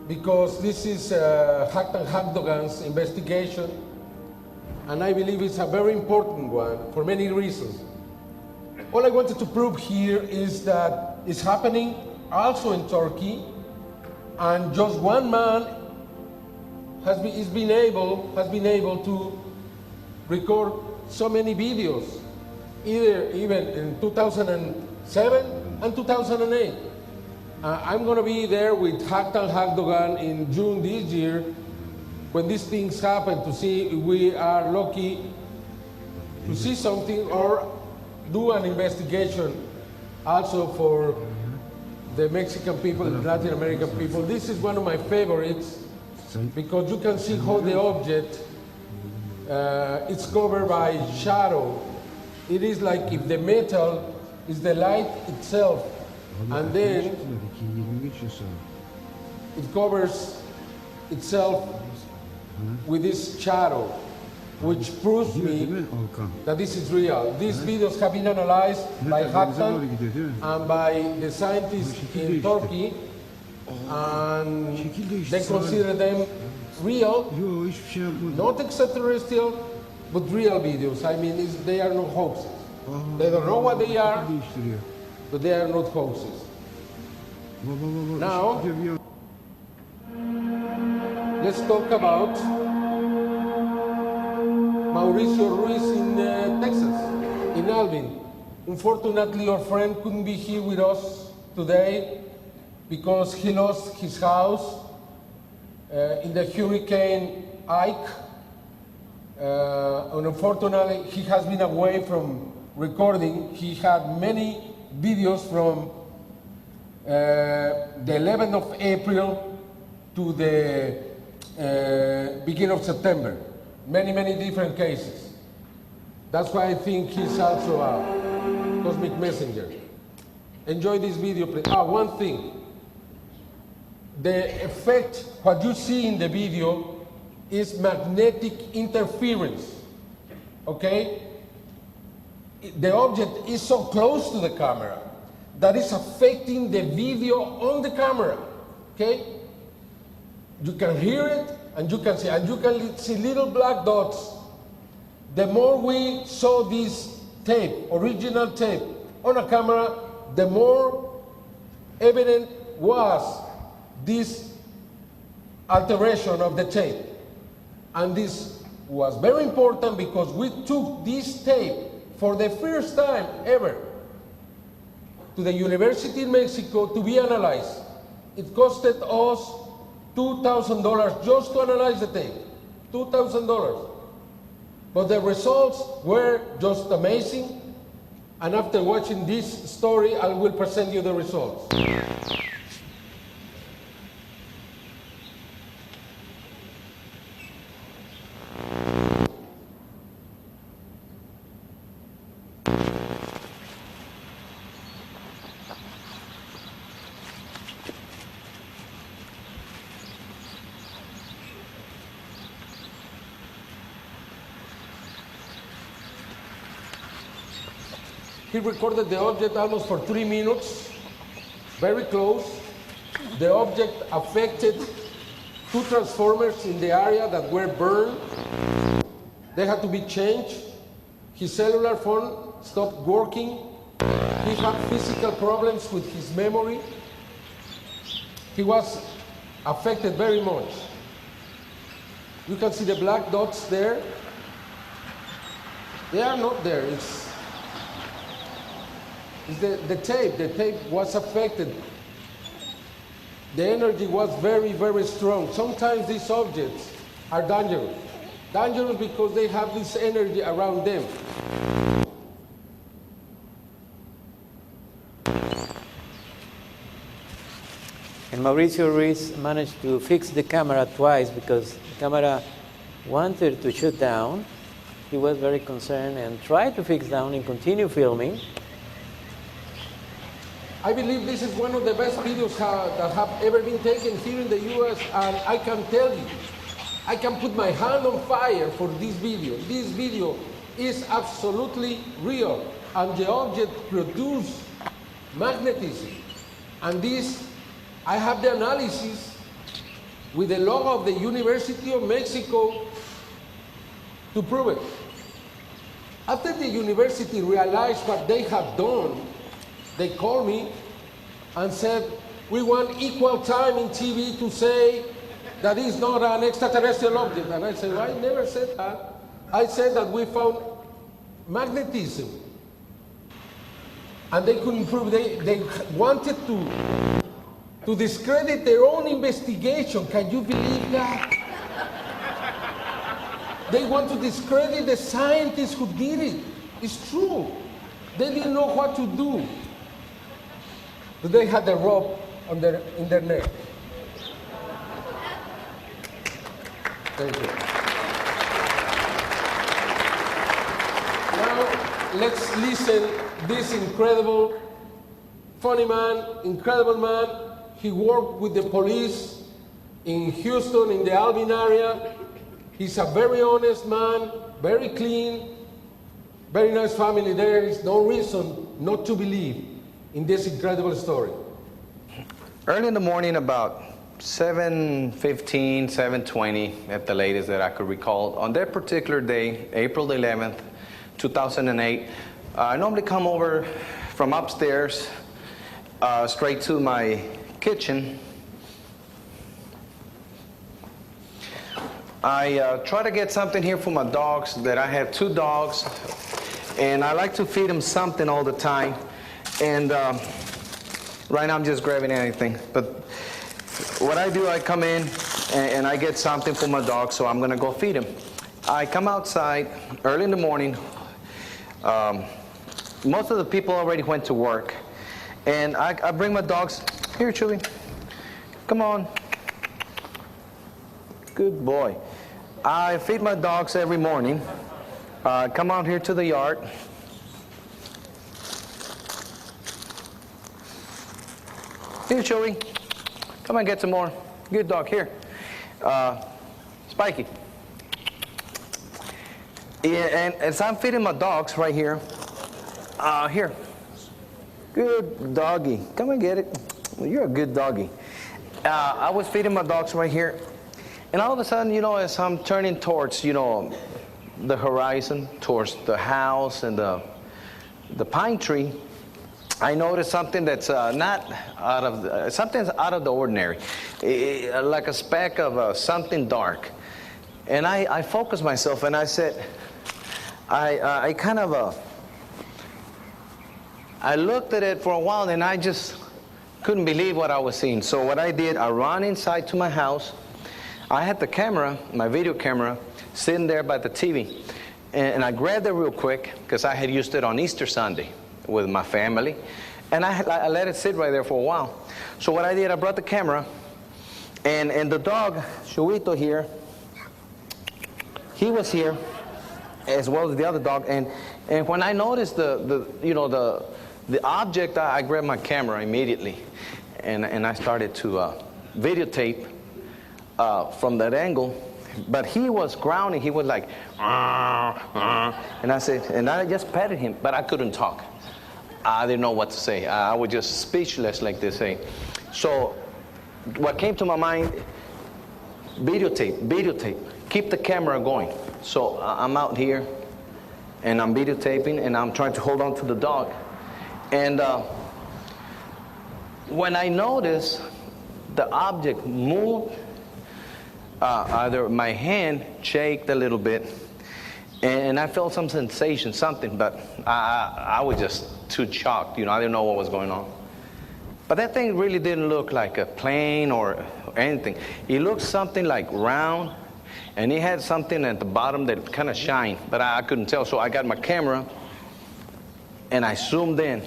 because this is Haktan Hakdogan's investigation, and I believe it's a very important one for many reasons. All I wanted to prove here is that it's happening also in Turkey, and just one man has been able to record so many videos, even in 2007 and 2008. I'm going to be there with Haktan Hakdogan in June this year when these things happen, to see if we are lucky to see something or do an investigation also for the Mexican people, the Latin American people. This is one of my favorites because you can see how the object it's covered by shadow. It is like if the metal is the light itself, and then it covers itself with this shadow, which proves me that this is real. These videos have been analyzed by Hakan and by the scientists in Turkey, and they consider them real, not extraterrestrial, but real videos. I mean, they are not hoaxes. They don't know what they are, but they are not hoaxes. Now, let's talk about Mauricio Ruiz in Texas, in Alvin. Unfortunately, your friend couldn't be here with us today because he lost his house in the Hurricane Ike. And unfortunately, he has been away from recording. He had many videos from the 11th of April to the beginning of September. Many different cases. That's why I think he's also a cosmic messenger. Enjoy this video, please. One thing. The effect, what you see in the video, is magnetic interference, okay? The object is so close to the camera that is affecting the video on the camera, okay? You can hear it, and you can see little black dots. The more we saw this tape, original tape, on a camera, the more evident was this alteration of the tape. And this was very important because we took this tape for the first time ever to the University in Mexico to be analyzed. It costed us $2,000 just to analyze the tape, $2,000. But the results were just amazing. And after watching this story, I will present you the results. He recorded the object almost for 3 minutes, very close. The object affected 2 transformers in the area that were burned. They had to be changed. His cellular phone stopped working. He had physical problems with his memory. He was affected very much. You can see the black dots there. They are not there. It's the tape. The tape was affected. The energy was very strong. Sometimes these objects are dangerous. Dangerous because they have this energy around them. And Mauricio Ruiz managed to fix the camera twice because the camera wanted to shut down. He was very concerned and tried to fix down and continue filming. I believe this is one of the best videos that have ever been taken here in the US, and I can tell you, I can put my hand on fire for this video. This video is absolutely real, and the object produced magnetism. And this, I have the analysis with the logo of the University of Mexico to prove it. After the university realized what they had done, they called me and said, we want equal time in TV to say that it's not an extraterrestrial object. And I said, well, I never said that. I said that we found magnetism. And they couldn't prove, they wanted to discredit their own investigation. Can you believe that? They want to discredit the scientists who did it. It's true. They didn't know what to do. Do they have the rope in their neck? Thank you. Now, let's listen this incredible, funny man, incredible man. He worked with the police in Houston, in the Alvin area. He's a very honest man, very clean, very nice family. There is no reason not to believe in this incredible story. Early in the morning, about 7:15, 7:20 at the latest that I could recall, on that particular day, April 11th, 2008, I normally come over from upstairs straight to my kitchen. I try to get something here for my dogs. That I have 2 dogs, and I like to feed them something all the time. And right now I'm just grabbing anything. But what I do, I come in and I get something for my dog, so I'm gonna go feed him. I come outside early in the morning. Most of the people already went to work. And I bring my dogs. Here, Chewy. Come on. Good boy. I feed my dogs every morning. Come out here to the yard. Here, Chewy. Come on, get some more. Good dog. Here. Spiky. Yeah, and as I'm feeding my dogs right here, here. Good doggy. Come and get it. Well, you're a good doggy. I was feeding my dogs right here, and all of a sudden, you know, as I'm turning towards, you know, the horizon, towards the house and the pine tree, I noticed something that's not out of the, something's out of the ordinary, like a speck of something dark. And I focused myself, and I said, I kind of I looked at it for a while, and I just couldn't believe what I was seeing. So what I did, I ran inside to my house. I had the camera, my video camera, sitting there by the TV. And I grabbed it real quick, because I had used it on Easter Sunday with my family. And I let it sit right there for a while. So what I did, I brought the camera, and the dog, Chuito here, he was here, as well as the other dog. And when I noticed the object, I grabbed my camera immediately, and I started to videotape from that angle. But he was growling. He was like, and I said, and I just patted him, but I couldn't talk. I didn't know what to say. I was just speechless, like they say. So what came to my mind, videotape, keep the camera going. So I'm out here, and I'm videotaping, and I'm trying to hold on to the dog. And when I noticed the object moved, either my hand shaked a little bit, and I felt some sensation, something, but I was just too shocked, you know, I didn't know what was going on. But that thing really didn't look like a plane or anything. It looked something like round, and it had something at the bottom that kind of shined, but I couldn't tell. So I got my camera, and I zoomed in.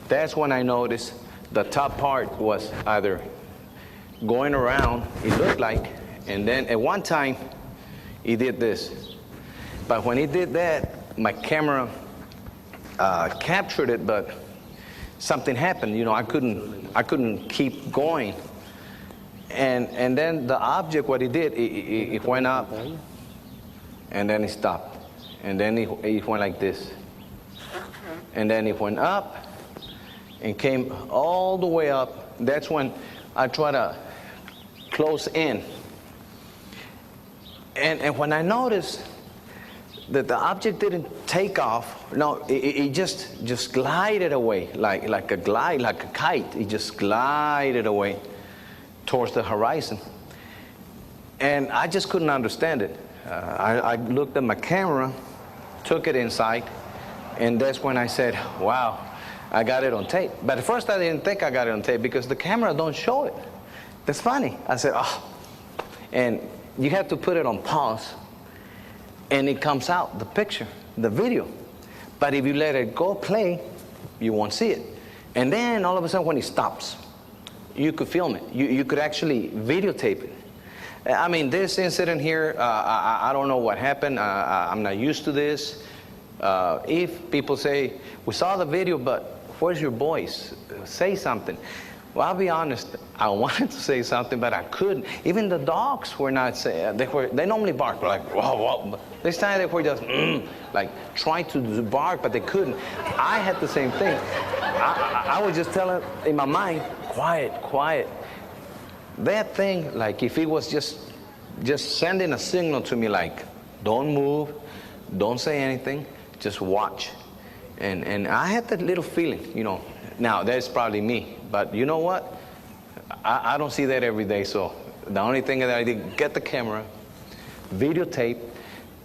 That's when I noticed the top part was either going around, it looked like, and then at one time, he did this. But when he did that, my camera captured it, but something happened. You know, I couldn't keep going. And then the object, what he did, it went up, and then it stopped. And then it went like this. And then it went up, and came all the way up. That's when I try to close in. And when I noticed that the object didn't take off, no, it just glided away, like a kite. It just glided away towards the horizon. And I just couldn't understand it. I looked at my camera, took it inside, and that's when I said, wow, I got it on tape. But at first I didn't think I got it on tape because the camera don't show it. That's funny. I said, oh. And you have to put it on pause, and it comes out, the picture, the video. But if you let it go play, you won't see it. And then all of a sudden when it stops, you could film it. You could actually videotape it. I mean, this incident here, I don't know what happened. I'm not used to this. If people say, we saw the video, but where's your voice? Say something. Well, I'll be honest, I wanted to say something, but I couldn't. Even the dogs were not saying, they normally bark, like, whoa, whoa. This time they were just, like, trying to bark, but they couldn't. I had the same thing. I was just telling, in my mind, quiet, quiet. That thing, like, if it was just sending a signal to me, like, don't move, don't say anything, just watch. And I had that little feeling, you know. Now, that's probably me. But you know what? I don't see that every day, so the only thing that I did, get the camera, videotape.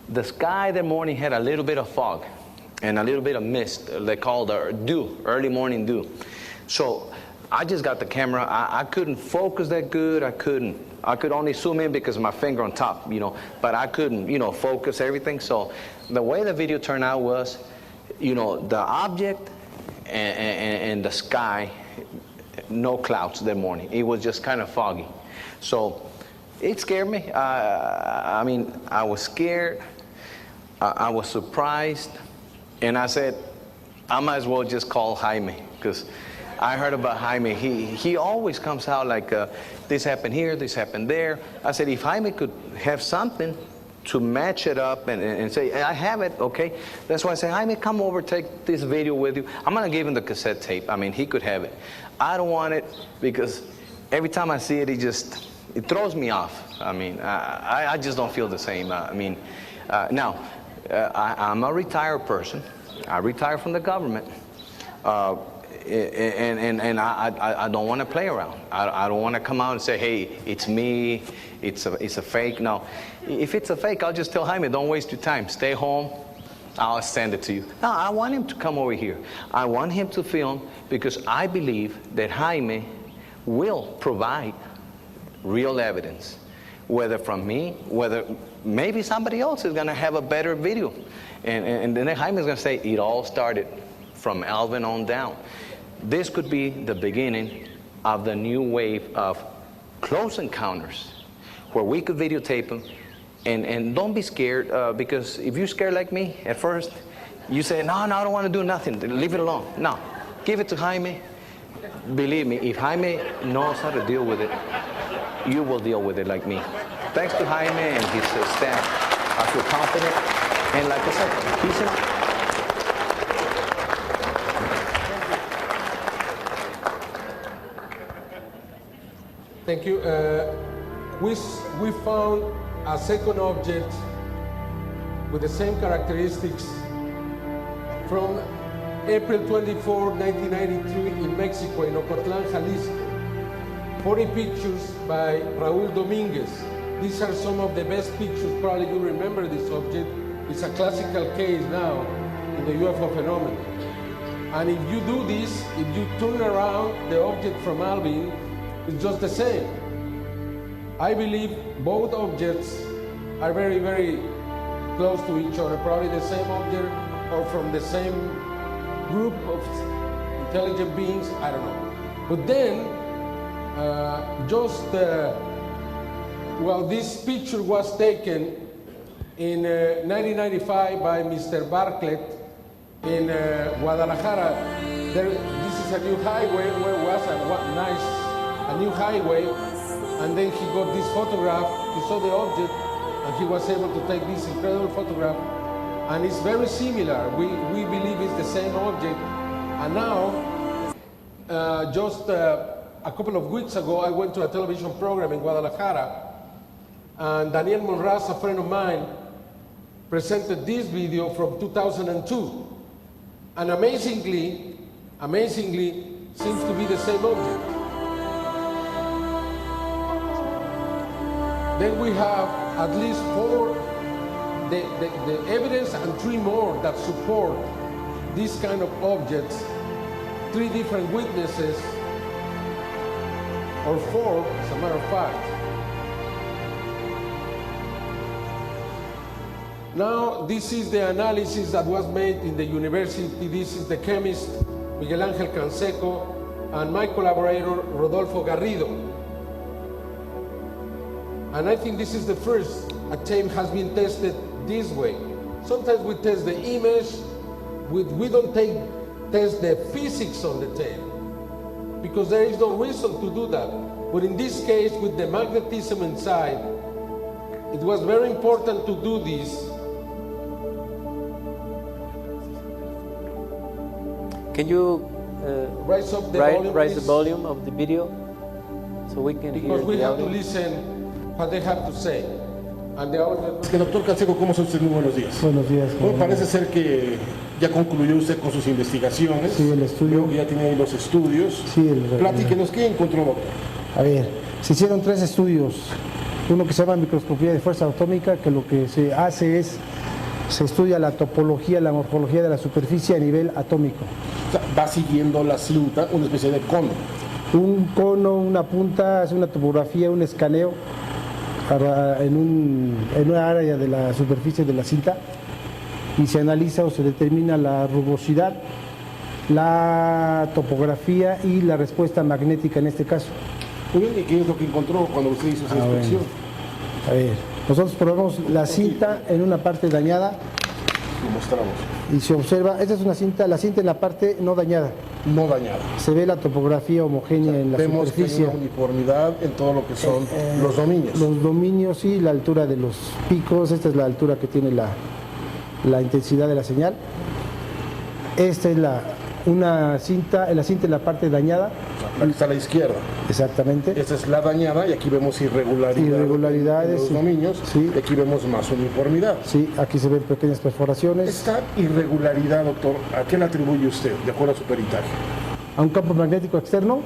The sky that morning had a little bit of fog and a little bit of mist. They call the dew, early morning dew. So I just got the camera. I couldn't focus that good. I could only zoom in because of my finger on top, you know, but I couldn't, you know, focus everything. So the way the video turned out was, you know, the object and the sky, no clouds that morning. It was just kind of foggy. So it scared me. I mean, I was scared. I was surprised. And I said, I might as well just call Jaime, because I heard about Jaime. He always comes out like, this happened here, this happened there. I said, if Jaime could have something to match it up and say, I have it, okay? That's why I say, Jaime, come over, take this video with you. I'm gonna give him the cassette tape. I mean, he could have it. I don't want it because every time I see it, it throws me off. I mean, I just don't feel the same. Now, I'm a retired person. I retired from the government. And I don't want to play around. I don't want to come out and say, hey, it's me, it's a fake. No, if it's a fake, I'll just tell Jaime, don't waste your time. Stay home, I'll send it to you. No, I want him to come over here. I want him to film because I believe that Jaime will provide real evidence, whether from me, whether maybe somebody else is going to have a better video. And then Jaime's going to say, it all started from Alvin on down. This could be the beginning of the new wave of close encounters where we could videotape them. And don't be scared, because if you're scared like me at first, you say, no, I don't want to do nothing. Leave it alone. No, give it to Jaime. Believe me, if Jaime knows how to deal with it, you will deal with it like me. Thanks to Jaime and his staff, I feel confident. And like I said, he's in. Thank you. We found a second object with the same characteristics from April 24, 1993 in Mexico, in Ocotlán, Jalisco. 40 pictures by Raúl Domínguez. These are some of the best pictures. Probably you remember this object. It's a classical case now in the UFO phenomenon. And if you do this, if you turn around the object from Alvin, it's just the same. I believe both objects are very, very close to each other, probably the same object or from the same group of intelligent beings, I don't know. But then, well, this picture was taken in 1995 by Mr. Bartlett in Guadalajara. This is a new highway, where was a new highway, and then he got this photograph, he saw the object, and he was able to take this incredible photograph, and it's very similar. We believe it's the same object, and now, just a couple of weeks ago, I went to a television program in Guadalajara, and Daniel Monraz, a friend of mine, presented this video from 2002, and amazingly, seems to be the same object. Then we have at least 4, the evidence, and 3 more that support this kind of objects. 3 different witnesses, or 4, as a matter of fact. Now, this is the analysis that was made in the university. This is the chemist Miguel Ángel Canseco, and my collaborator, Rodolfo Garrido. And I think this is the first a tape has been tested this way. Sometimes we test the image, we don't test the physics on the tape, because there is no reason to do that. But in this case, with the magnetism inside, it was very important to do this. Can you raise up the volume, raise the volume of the video so we can hear because we the have to audio? listen what they have to say. And the audio... Doctor Canseco, ¿cómo está usted? Muy buenos días. Buenos días. Bueno, parece ser que ya concluyó usted con sus investigaciones. Sí, el estudio. Veo que ya tiene ahí los estudios. Sí, Platíquenos, ¿qué encontró, doctor? A ver, se hicieron 3 estudios. Uno que se llama microscopía de fuerza atómica, que lo que se hace es, se estudia la topología, la morfología de la superficie a nivel atómico. O sea, va siguiendo la cinta una especie de cono. Un cono, una punta, hace una topografía, un escaneo en una área de la superficie de la cinta y se analiza o se determina la rugosidad, la topografía y la respuesta magnética en este caso. Muy bien, ¿y qué es lo que encontró cuando usted hizo esa inspección? Bueno. A ver, nosotros probamos la cinta en una parte dañada. Lo mostramos. Y se observa, esta es una cinta, la cinta en la parte no dañada. No dañada. Se ve la topografía homogénea en la superficie. Vemos que hay una uniformidad en todo lo que son los dominios. Los dominios, sí, la altura de los picos, esta es la altura que tiene la intensidad de la señal. Esta es la cinta en la parte dañada. La que está a la izquierda. Exactamente. Esta es la dañada y aquí vemos irregularidades en los dominios. Sí. Y aquí vemos más uniformidad. Sí, aquí se ven pequeñas perforaciones. Esta irregularidad, doctor, ¿a qué la atribuye usted, de acuerdo a su peritaje? A un campo magnético externo,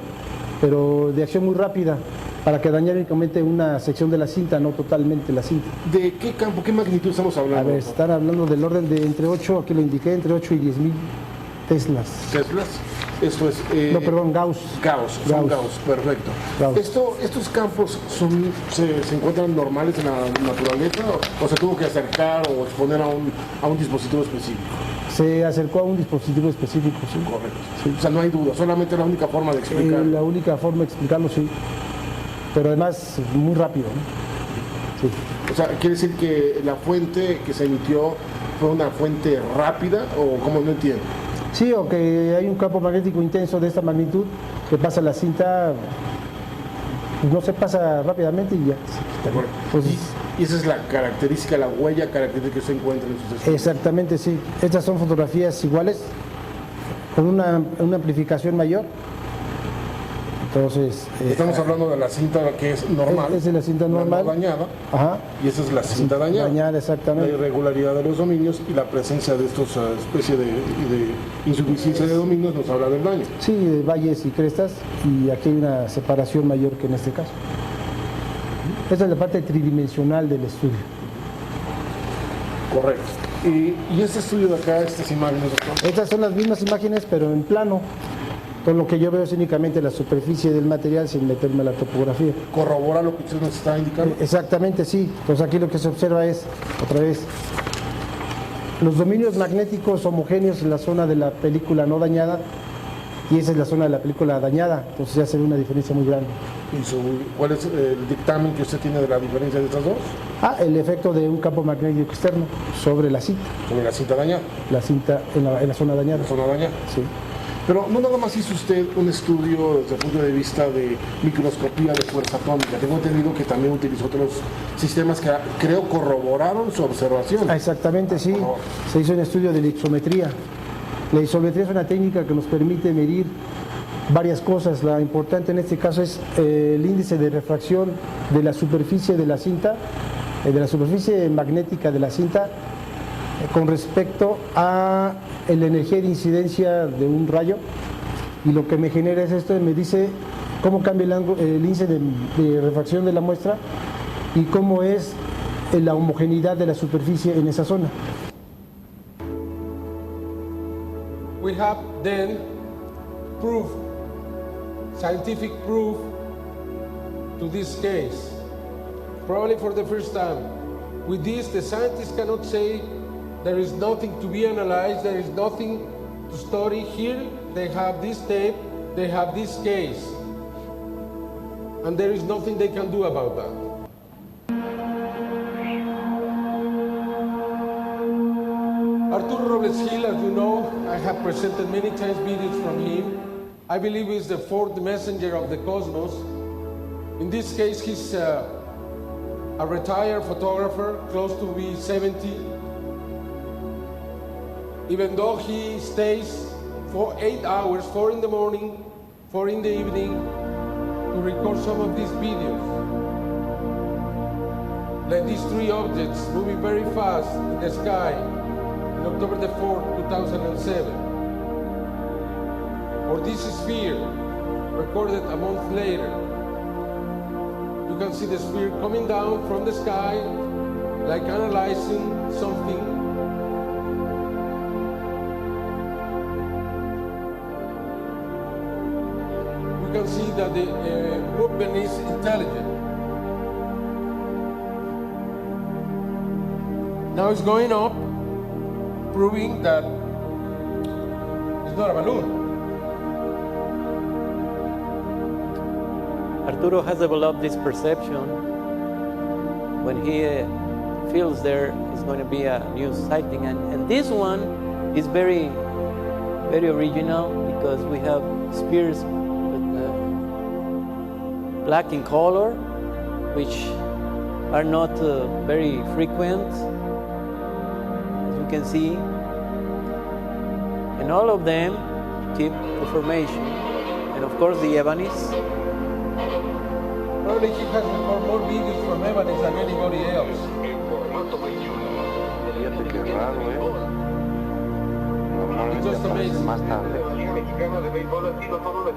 pero de acción muy rápida, para que dañara únicamente una sección de la cinta, no totalmente la cinta. ¿De qué campo, qué magnitud estamos hablando? A ver, están hablando del orden de entre 8, aquí lo indiqué, entre 8 y 10.000 teslas. ¿Teslas? Esto es... no, perdón, Gauss. Gauss, perfecto. Gauss. ¿Estos campos se encuentran normales en la naturaleza o se tuvo que acercar o exponer a un dispositivo específico? Se acercó a un dispositivo específico, sí. Correcto. Sí. O sea, no hay duda, solamente la única forma de explicarlo. La única forma de explicarlo, sí. Pero además muy rápido, ¿no? Sí. O sea, ¿quiere decir que la fuente que se emitió fue una fuente rápida o cómo? No entiendo. Sí, o que hay un campo magnético intenso de esta magnitud que pasa la cinta, no se pasa rápidamente y ya. Pues, y esa es la característica, la huella característica que se encuentra en sus estudios. Exactamente, sí. Estas son fotografías iguales, con una amplificación mayor. Entonces, estamos hablando de la cinta que es normal. Esa es la cinta normal. No dañada. Ajá. Y esa es la cinta dañada. Dañada, exactamente. La irregularidad de los dominios y la presencia de estos especie de insuficiencia de dominios nos habla del daño. Sí, de valles y crestas, y aquí hay una separación mayor que en este caso. Esta es la parte tridimensional del estudio. Correcto. ¿Y este estudio de acá, estas imágenes, doctor? Estas son las mismas imágenes, pero en plano. Con lo que yo veo es únicamente la superficie del material sin meterme a la topografía. ¿Corrobora lo que usted nos está indicando? Exactamente, sí. Entonces aquí lo que se observa es, otra vez, los dominios magnéticos homogéneos en la zona de la película no dañada, y esa es la zona de la película dañada. Entonces ya se ve una diferencia muy grande. ¿Y cuál es el dictamen que usted tiene de la diferencia de estas dos? El efecto de un campo magnético externo sobre la cinta. Sobre la cinta dañada. La cinta en la zona dañada. La zona dañada. Sí. Pero no nada más hizo usted un estudio desde el punto de vista de microscopía de fuerza atómica. Tengo entendido que también utilizó otros sistemas que creo corroboraron su observación. Exactamente, sí. Se hizo un estudio de la isometría. La isometría es una técnica que nos permite medir varias cosas. La importante en este caso es el índice de refracción de la superficie de la cinta, de la superficie magnética de la cinta, con respecto a la energía de incidencia de un rayo, y lo que me genera es esto, me dice cómo cambia el índice de refracción de la muestra y cómo es la homogeneidad de la superficie en esa zona. We have then proof, scientific proof to this case. Probably for the first time. With this, the scientists cannot say there is nothing to be analyzed, there is nothing to study. Here they have this tape, they have this case, and there is nothing they can do about that. Arturo Robles Gil, as you know, I have presented many times videos from him. I believe he's the fourth messenger of the cosmos. In this case, he's a retired photographer, close to be 70. Even though he stays for 8 hours, 4 in the morning, 4 in the evening, to record some of these videos. Like these three objects moving very fast in the sky on October the 4th, 2007. Or this sphere, recorded a month later. You can see the sphere coming down from the sky, like analyzing something. You can see that the movement is intelligent. Now it's going up, proving that it's not a balloon. Arturo has developed this perception. When he feels there is going to be a new sighting, and this one is very, very original because we have spheres with black in color, which are not very frequent, as you can see, and all of them keep the formation, and of course the Evanis. Probably he has recorded more videos from Evanis than anybody else. It's just amazing.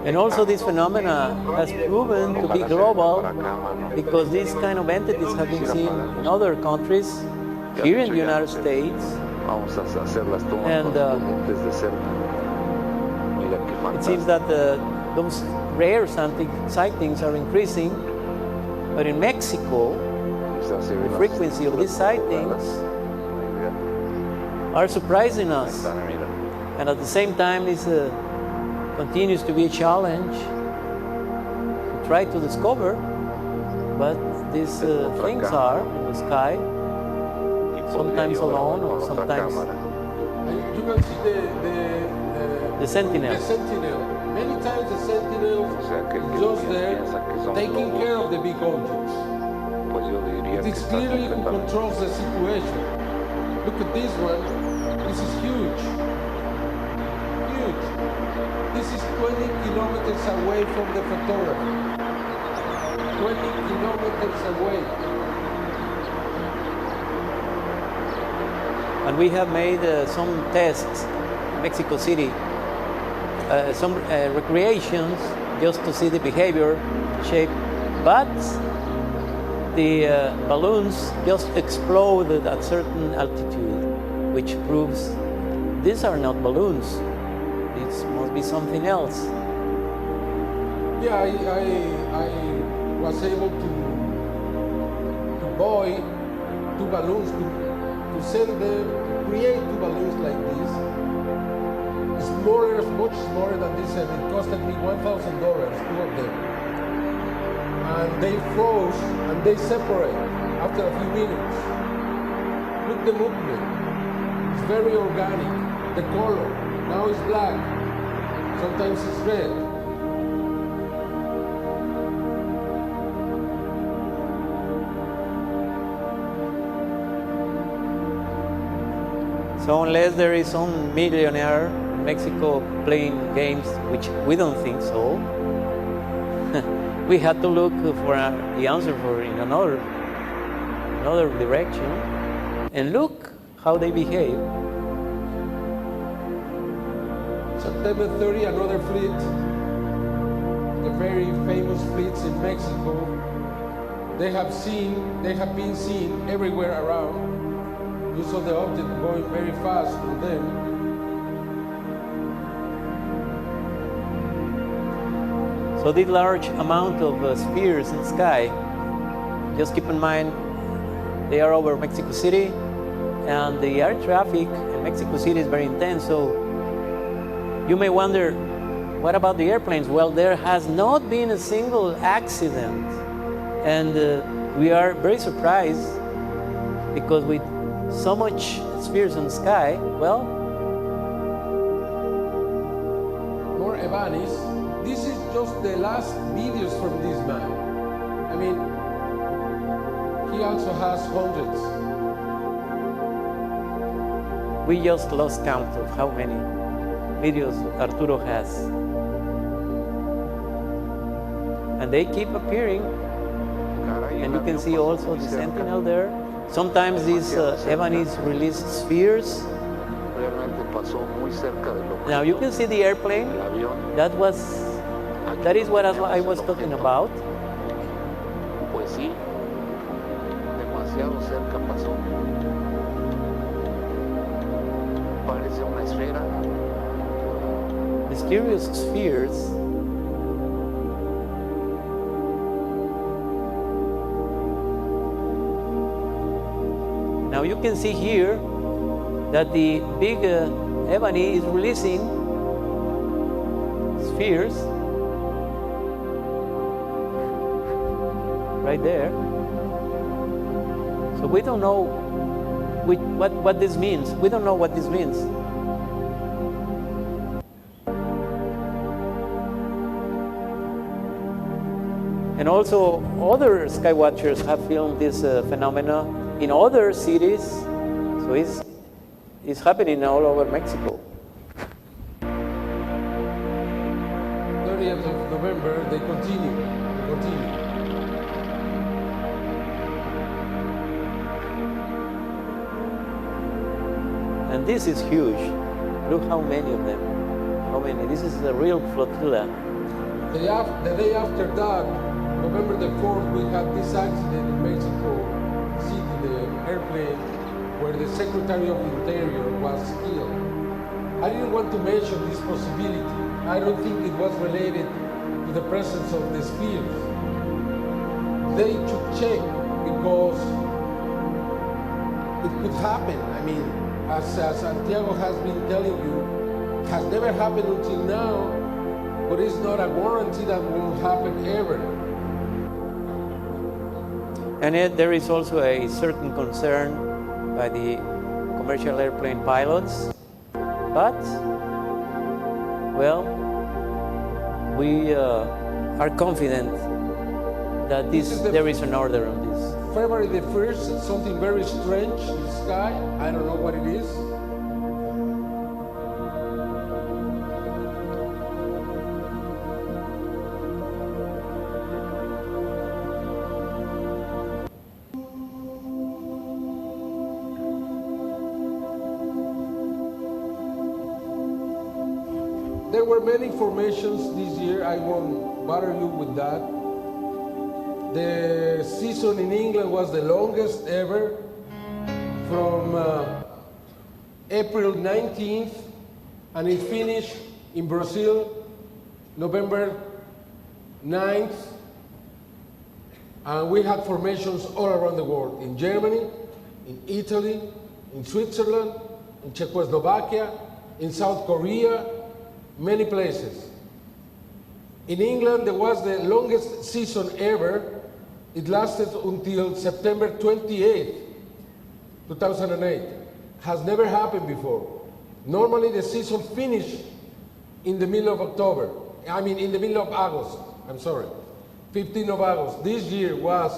And also this phenomena has proven to be global because these kind of entities have been seen in other countries, here in the United States, and it seems that those rare sightings are increasing. But in Mexico, the frequency of these sightings are surprising us. And at the same time, this continues to be a challenge to try to discover what these things are in the sky, sometimes alone or sometimes You can see the sentinel. The sentinel. Many times the sentinel is just there taking care of the big objects. It is clearly who controls the situation. Look at this one. This is huge. Huge. This is 20 kilometers away from the photographer. 20 kilometers away. And we have made some tests in Mexico City, some recreations just to see the behavior, shape, but the balloons just exploded at certain altitude, which proves these are not balloons. This must be something else. Yeah, I was able to buy 2 balloons, to send them, to create 2 balloons like this. Smaller, much smaller than this, and it costed me $1,000, 2 of them. And they froze and they separate after a few minutes. Look the movement. It's very organic. The color, now it's black. Sometimes it's red. So unless there is some millionaire in Mexico playing games, which we don't think so, we had to look for the answer for in another direction, and look how they behave. September 30, another fleet, the very famous fleets in Mexico, they have been seen everywhere around. You saw the object going very fast with them. So this large amount of spheres in the sky, just keep in mind, they are over Mexico City, and the air traffic in Mexico City is very intense, so You may wonder, what about the airplanes? Well, there has not been a single accident. And we are very surprised because with so much spheres in the sky, well, more anomalies. This is just the last videos from this man. I mean, he also has hundreds. we just lost count of how many videos Arturo has. And they keep appearing. And you can see also the Sentinel there. Sometimes these anomalies release spheres. Now you can see the airplane. That is what I was talking about. Pues sí, demasiado cerca pasó. Parece una esfera. Mysterious spheres. Now you can see here that the big ebony is releasing spheres right there. So we don't know what this means. We don't know what this means. And also other sky watchers have filmed this phenomena in other cities. So it's happening all over Mexico. 30th of November, they continue. And this is huge. Look how many of them. How many? This is a real flotilla. The day after that, November the 4th, we had this accident in Mexico City, the airplane, where the Secretary of Interior was killed. I didn't want to mention this possibility. I don't think it was related to the presence of the spheres. They should check because it could happen. I mean, as Santiago has been telling you, it has never happened until now, but it's not a guarantee that will happen ever. And yet there is also a certain concern by the commercial airplane pilots. But, well, we are confident that there is an order on this. February the 1st, something very strange in the sky. I don't know what it is. There were many formations this year. I won't bother you with that. The season in England was the longest ever, from April 19th, and it finished in Brazil November 9th. And we had formations all around the world, in Germany, in Italy, in Switzerland, in Czechoslovakia, in South Korea, many places. In England, there was the longest season ever. It lasted until September 28th, 2008. Has never happened before. Normally, the season finished in the middle of October. I mean, in the middle of August. I'm sorry. 15th of August. This year was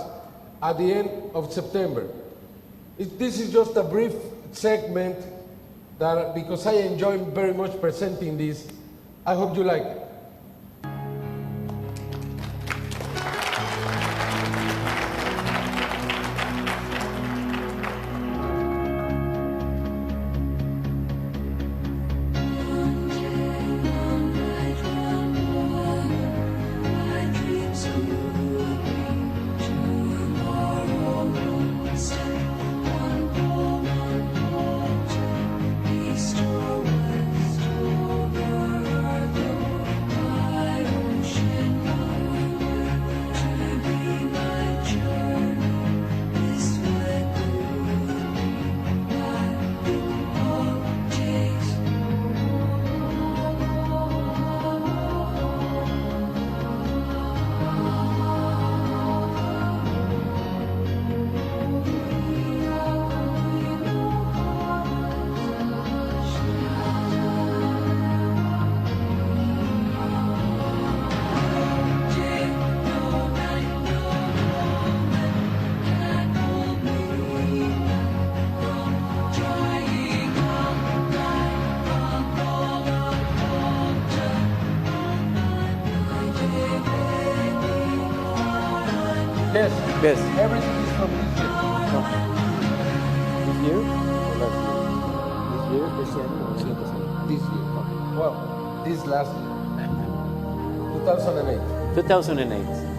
at the end of September. This is just a brief segment that, because I enjoy very much presenting this, I hope you like it. Yes. Everything is from this year. No. This year or last year? This year. This year. Well, this last year. 2008. 2008.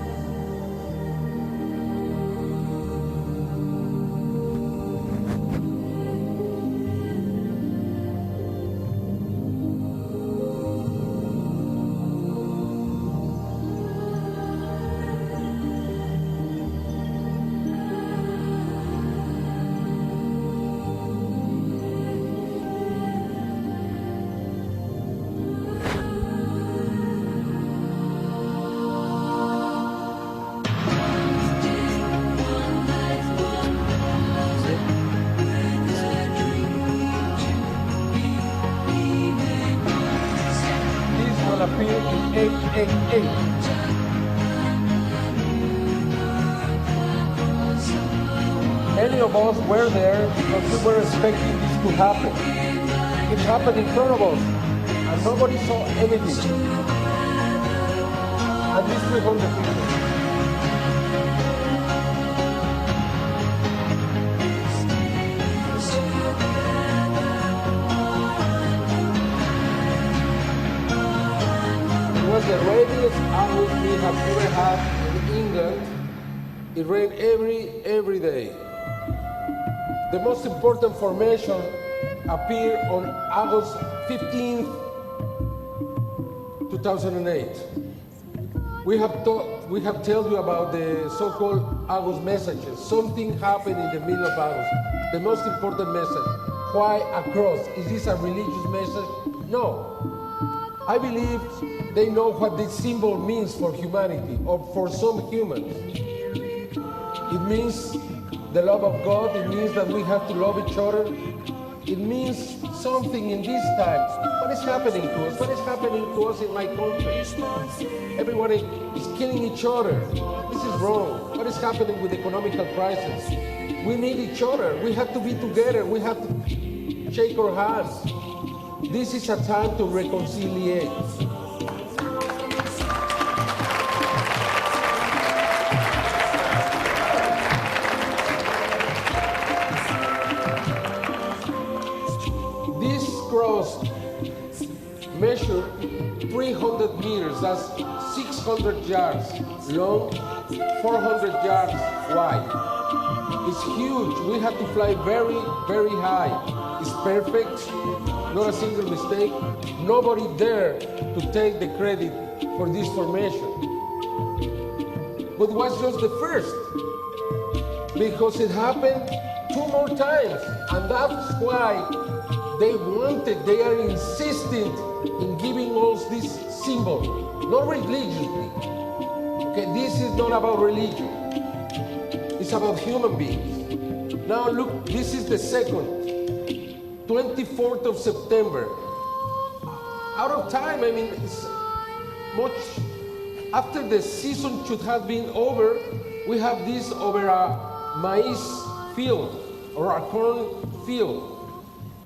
Appear in 888. Many of us were there because we were expecting this to happen. It happened in front of us, and nobody saw anything. At least 300 people. It was the rainiest August we have ever had in England. It rained every day. The most important formation appeared on August 15th, 2008. We have told you about the so-called August messages. Something happened in the middle of August. The most important message. Why a cross? Is this a religious message? No. I believe they know what this symbol means for humanity, or for some humans. It means the love of God. It means that we have to love each other. It means something in these times. What is happening to us? What is happening to us in my country? Everybody is killing each other. This is wrong. What is happening with the economical crisis? We need each other. We have to be together. We have to shake our hands. This is a time to reconciliate. This cross measured 300 meters, that's 600 yards long, 400 yards wide. It's huge. We have to fly very, very high. It's perfect, not a single mistake. Nobody dare to take the credit for this formation. But it was just the first, because it happened 2 more times, and that's why they are insistent in giving us this symbol, not religiously. Okay, this is not about religion. It's about human beings. Now look, this is the second. 24th of September. Out of time, I mean, it's much after the season should have been over. We have this over a maize field or a corn field.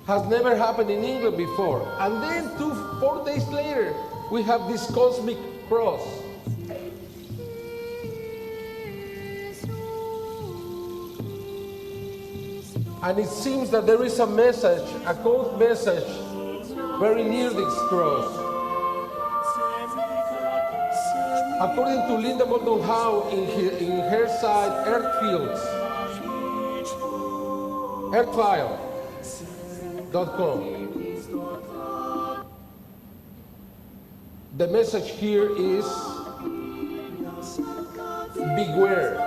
Has never happened in England before. And then 4 days later, we have this cosmic cross. And it seems that there is a message, a code message, very near this cross. According to Linda Moulton Howe in her site, Earthfields, earthfile.com, the message here is, beware.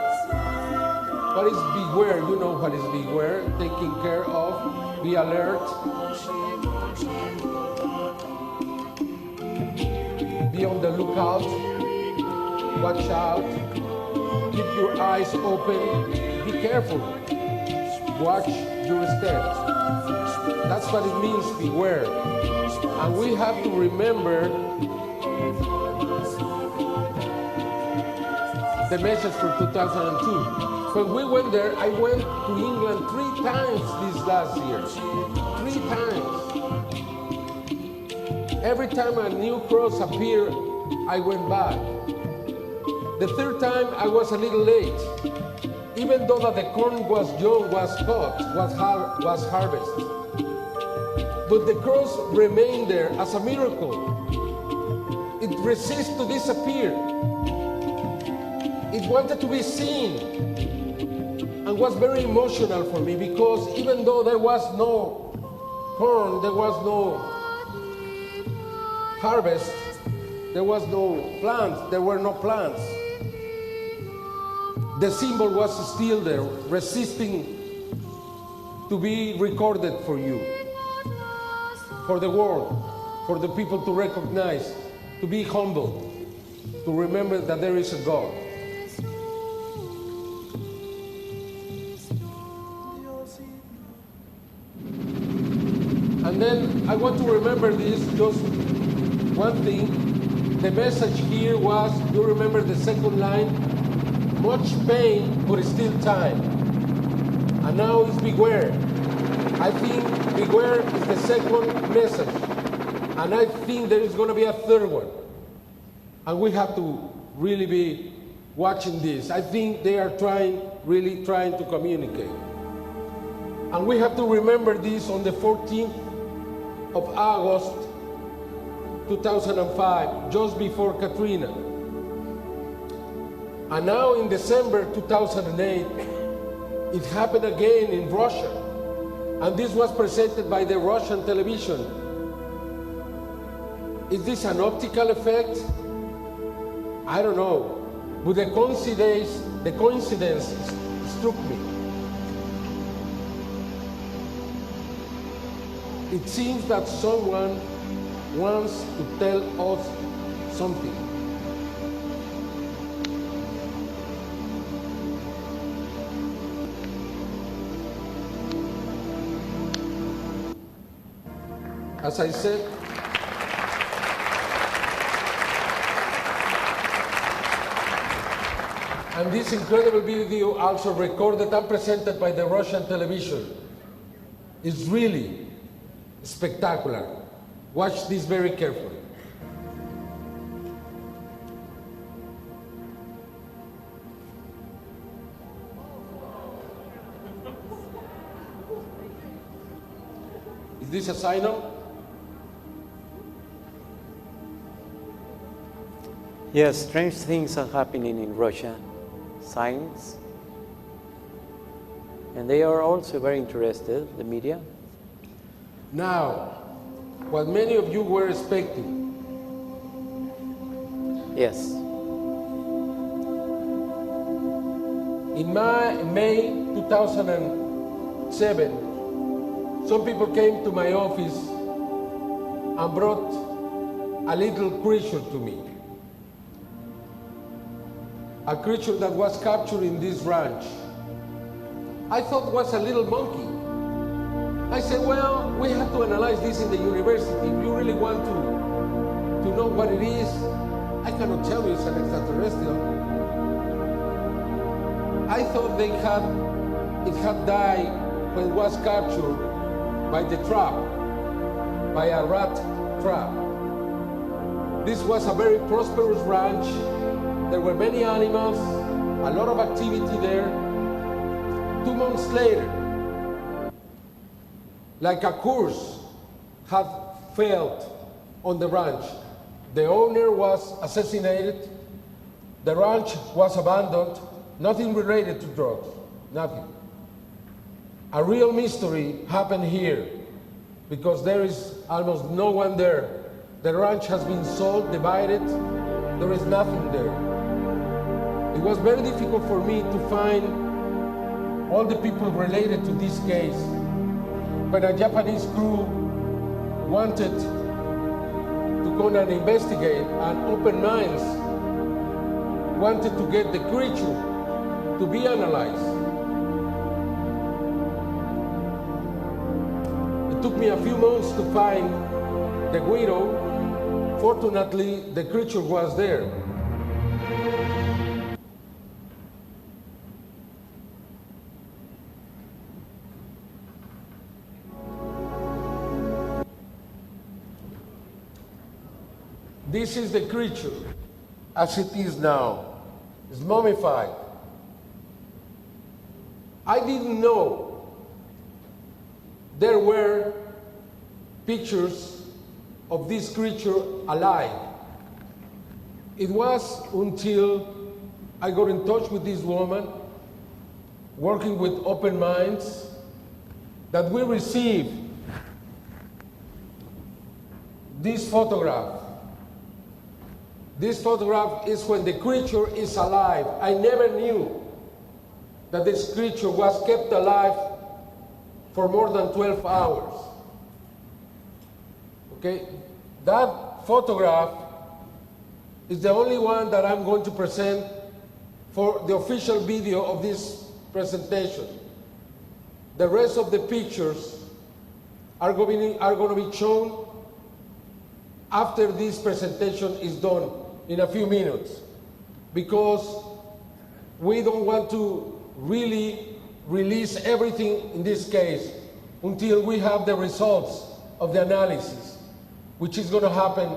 What is beware? You know what is beware. Taking care of, be alert, be on the lookout, watch out, keep your eyes open, be careful, watch your steps. That's what it means, beware. And we have to remember the message from 2002. When we went there, I went to England 3 times this last year. 3 times. Every time a new cross appeared, I went back. The 3rd time, I was a little late. even though that the corn was young, was caught, was harvested. But the cross remained there as a miracle. It resisted to disappear. It wanted to be seen, and was very emotional for me, because even though there was no corn, there was no harvest, there was no plants, there were no plants, the symbol was still there, resisting to be recorded for you, for the world, for the people to recognize, to be humble, to remember that there is a God. And then I want to remember this, just one thing. The message here was, you remember the second line? Much pain, but still time. And now it's beware. I think beware is the second message. And I think there is going to be a third one. And we have to really be watching this. I think they are really trying to communicate. And we have to remember this on the 14th of August 2005, just before Katrina. And now in December 2008, it happened again in Russia. And this was presented by the Russian television. Is this an optical effect? I don't know. But the coincidence struck me. It seems that someone wants to tell us something. As I said, and this incredible video, also recorded and presented by the Russian television, is really spectacular. Watch this very carefully. Is this a signal? Yes, strange things are happening in Russia. Signs. And they are also very interested, the media. Now, what many of you were expecting. Yes. In May 2007, some people came to my office and brought a little creature to me. A creature that was captured in this ranch. I thought it was a little monkey. I said, well, we have to analyze this in the university. If you really want to know what it is, I cannot tell you it's an extraterrestrial. I thought it had died when it was captured by the trap, by a rat trap. This was a very prosperous ranch. There were many animals, a lot of activity there. 2 months later, like a curse had failed on the ranch. The owner was assassinated. The ranch was abandoned. Nothing related to drugs, nothing. A real mystery happened here because there is almost no one there. The ranch has been sold, divided. There is nothing there. It was very difficult for me to find all the people related to this case. When a Japanese crew wanted to go and investigate and open minds, wanted to get the creature to be analyzed. It took me a few months to find the widow. Fortunately, the creature was there. This is the creature as it is now. It's mummified. I didn't know there were pictures of this creature alive. It was until I got in touch with this woman, working with Open Minds, that we received this photograph. This photograph is when the creature is alive. I never knew that this creature was kept alive for more than 12 hours. Okay, that photograph is the only one that I'm going to present for the official video of this presentation. The rest of the pictures are going to be shown after this presentation is done in a few minutes, because we don't want to really release everything in this case until we have the results of the analysis, which is going to happen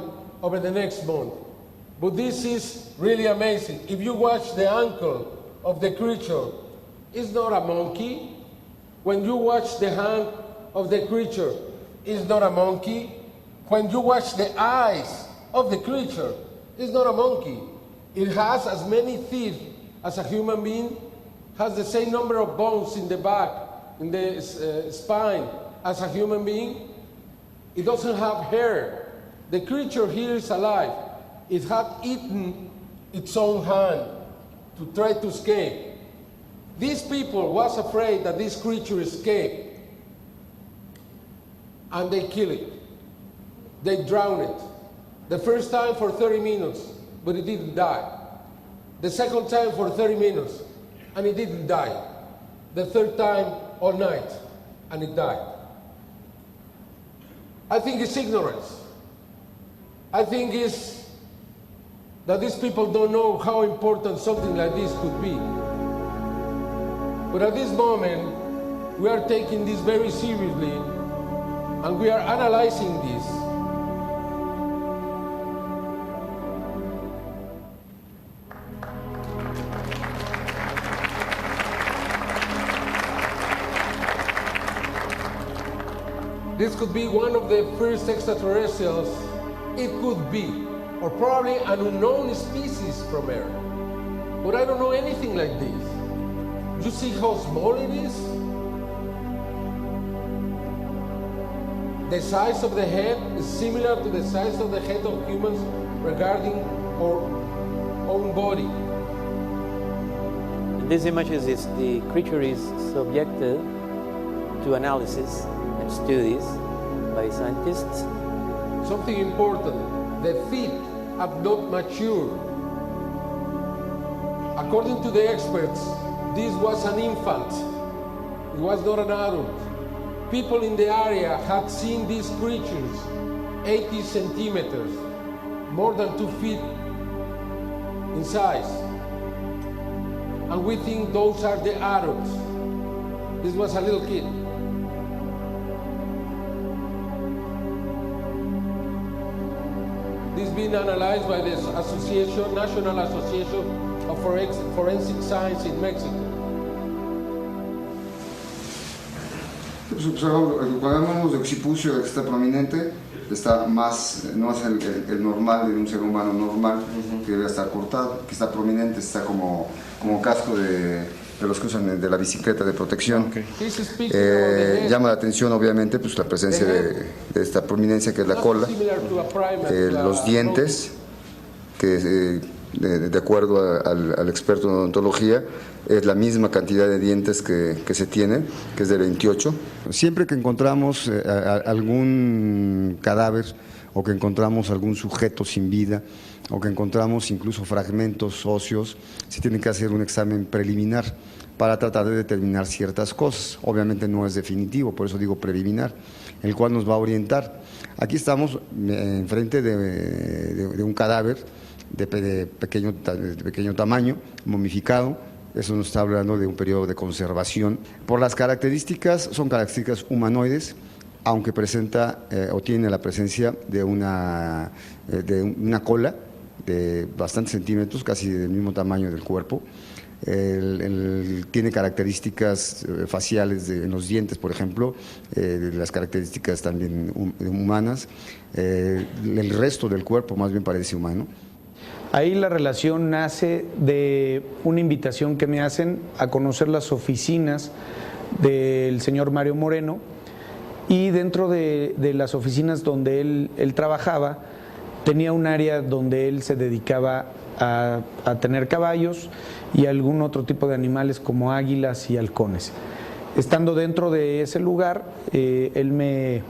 over the next month. But this is really amazing. If you watch the ankle of the creature, it's not a monkey. When you watch the hand of the creature, it's not a monkey. When you watch the eyes of the creature, it's not a monkey. It has as many teeth as a human being, has the same number of bones in the back, in the spine as a human being. It doesn't have hair. The creature here is alive. It had eaten its own hand to try to escape. These people was afraid that this creature escaped, and they kill it. They drown it. The first time for 30 minutes, but it didn't die. The second time for 30 minutes, and it didn't die. The third time all night, and it died. I think it's ignorance. I think it's that these people don't know how important something like this could be. But at this moment, we are taking this very seriously, and we are analyzing this. This could be one of the first extraterrestrials. It could be, or probably an unknown species from Earth. But I don't know anything like this. You see how small it is? The size of the head is similar to the size of the head of humans regarding our own body. In these images, the creature is subjected to analysis and studies by scientists. Something important, the feet have not matured. According to the experts, this was an infant. It was not an adult. People in the area had seen these creatures 80 centimeters, more than 2 feet in size. And we think those are the adults. This was a little kid. This is being analyzed by the Association, National Association of Forensic Science in Mexico. Pues observamos, cuando hablamos de occipucio que está prominente, está más, no es el normal de un ser humano normal, que debe estar cortado, que está prominente, está como casco de los que usan de la bicicleta de protección. Llama la atención obviamente pues, la presencia de esta prominencia que es la cola, los dientes, que de acuerdo al experto en odontología, es la misma cantidad de dientes que se tiene, que es de 28. Siempre que encontramos algún cadáver o que encontramos algún sujeto sin vida o que encontramos incluso fragmentos óseos, se tiene que hacer un examen preliminar para tratar de determinar ciertas cosas. Obviamente no es definitivo, por eso digo preliminar, el cual nos va a orientar. Aquí estamos enfrente de un cadáver de pequeño tamaño, momificado. Eso nos está hablando de un periodo de conservación. Por las características, son características humanoides, aunque presenta o tiene la presencia de una cola de bastantes centímetros, casi del mismo tamaño del cuerpo, Tiene características faciales en los dientes, por ejemplo, las características también humanas. El resto del cuerpo más bien parece humano. Ahí la relación nace de una invitación que me hacen a conocer las oficinas del señor Mario Moreno, y dentro de las oficinas donde él trabajaba tenía un área donde él se dedicaba a tener caballos y algún otro tipo de animales como águilas y halcones. Estando dentro de ese lugar, él me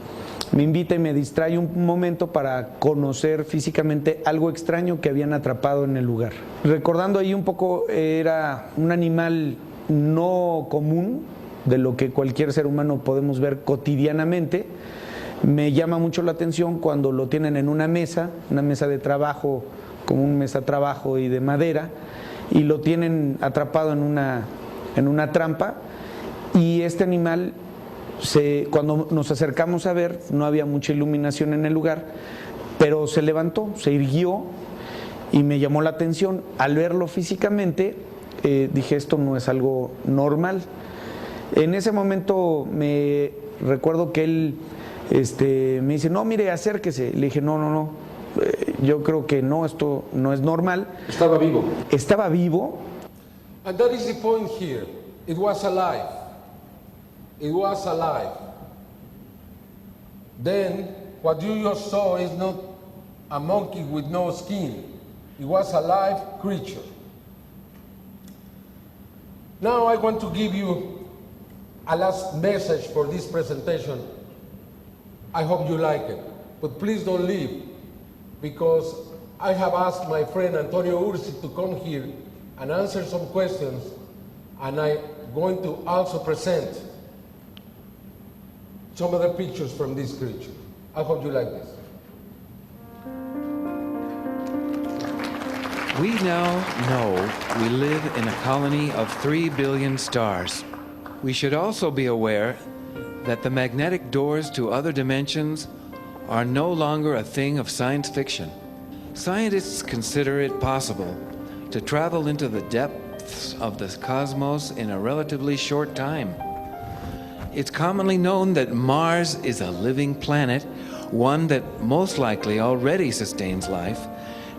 invita y me distrae un momento para conocer físicamente algo extraño que habían atrapado en el lugar. Recordando ahí un poco, era un animal no común, de lo que cualquier ser humano podemos ver cotidianamente. Me llama mucho la atención cuando lo tienen en una mesa de trabajo, como una mesa de trabajo y de madera, y lo tienen atrapado en una trampa, y este animal, cuando nos acercamos a ver, no había mucha iluminación en el lugar, pero se levantó, se irguió y me llamó la atención. Al verlo físicamente, dije, esto no es algo normal. En ese momento me recuerdo que él me dice, no, mire, acérquese. Le dije, no, yo creo que no, esto no es normal. Estaba vivo. Estaba vivo. And that is the point here. It was alive. It was alive. Then, what you just saw is not a monkey with no skin. It was a live creature. Now I want to give you a last message for this presentation. I hope you like it, but please don't leave, because I have asked my friend Antonio Ursi to come here and answer some questions, and I'm going to also present some of the pictures from this creature. I hope you like this. We now know we live in a colony of 3 billion stars. We should also be aware that the magnetic doors to other dimensions are no longer a thing of science fiction. Scientists consider it possible to travel into the depths of the cosmos in a relatively short time. It's commonly known that Mars is a living planet, one that most likely already sustains life,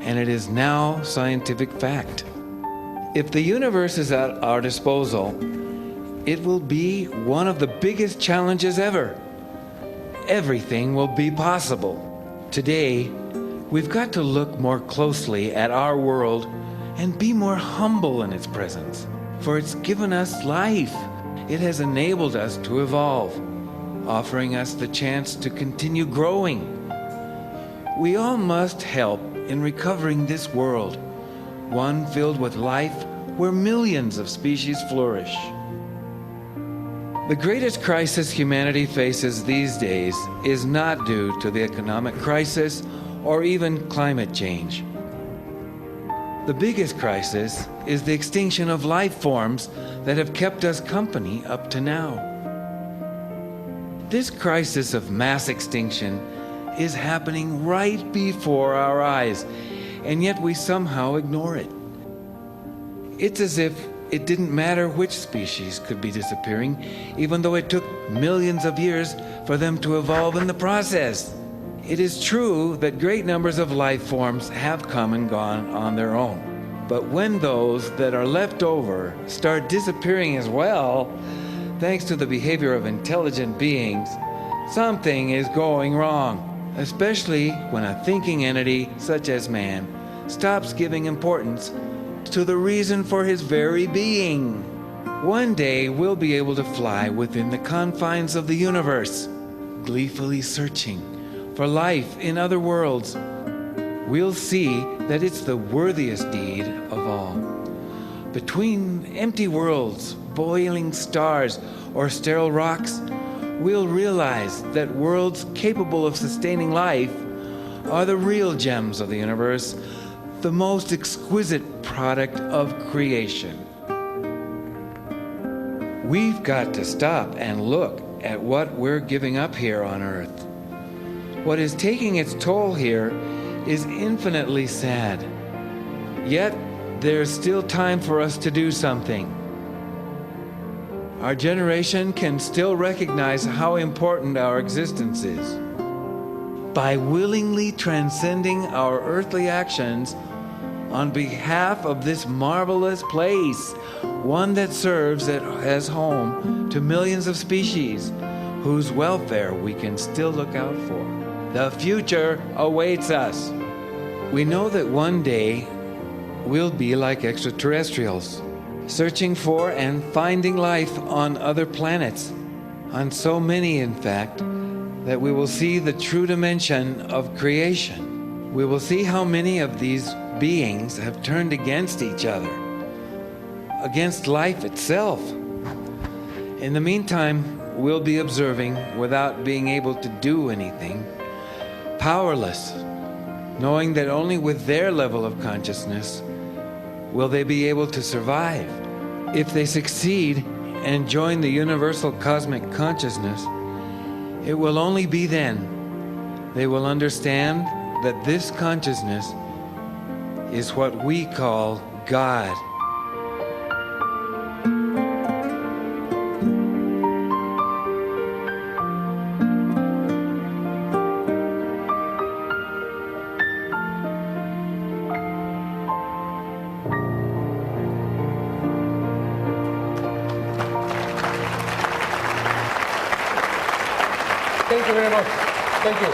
and it is now scientific fact. If the universe is at our disposal, it will be one of the biggest challenges ever. Everything will be possible. Today, we've got to look more closely at our world and be more humble in its presence, for it's given us life. It has enabled us to evolve, offering us the chance to continue growing. We all must help in recovering this world, one filled with life where millions of species flourish. The greatest crisis humanity faces these days is not due to the economic crisis or even climate change. The biggest crisis is the extinction of life forms that have kept us company up to now. This crisis of mass extinction is happening right before our eyes, and yet we somehow ignore it. It's as if it didn't matter which species could be disappearing, even though it took millions of years for them to evolve in the process. It is true that great numbers of life forms have come and gone on their own. But when those that are left over start disappearing as well, thanks to the behavior of intelligent beings, something is going wrong, especially when a thinking entity such as man stops giving importance to the reason for his very being. One day we'll be able to fly within the confines of the universe, gleefully searching for life in other worlds. We'll see that it's the worthiest deed of all. Between empty worlds, boiling stars, or sterile rocks, we'll realize that worlds capable of sustaining life are the real gems of the universe, the most exquisite product of creation. We've got to stop and look at what we're giving up here on Earth. What is taking its toll here is infinitely sad. Yet, there's still time for us to do something. Our generation can still recognize how important our existence is. By willingly transcending our earthly actions on behalf of this marvelous place, one that serves as home to millions of species whose welfare we can still look out for. The future awaits us. We know that one day we'll be like extraterrestrials, searching for and finding life on other planets, on so many, in fact, that we will see the true dimension of creation. We will see how many of these beings have turned against each other, against life itself. In the meantime, we'll be observing without being able to do anything, powerless, knowing that only with their level of consciousness will they be able to survive. If they succeed and join the universal cosmic consciousness, it will only be then they will understand that this consciousness is what we call God. Thank you very much. Thank you.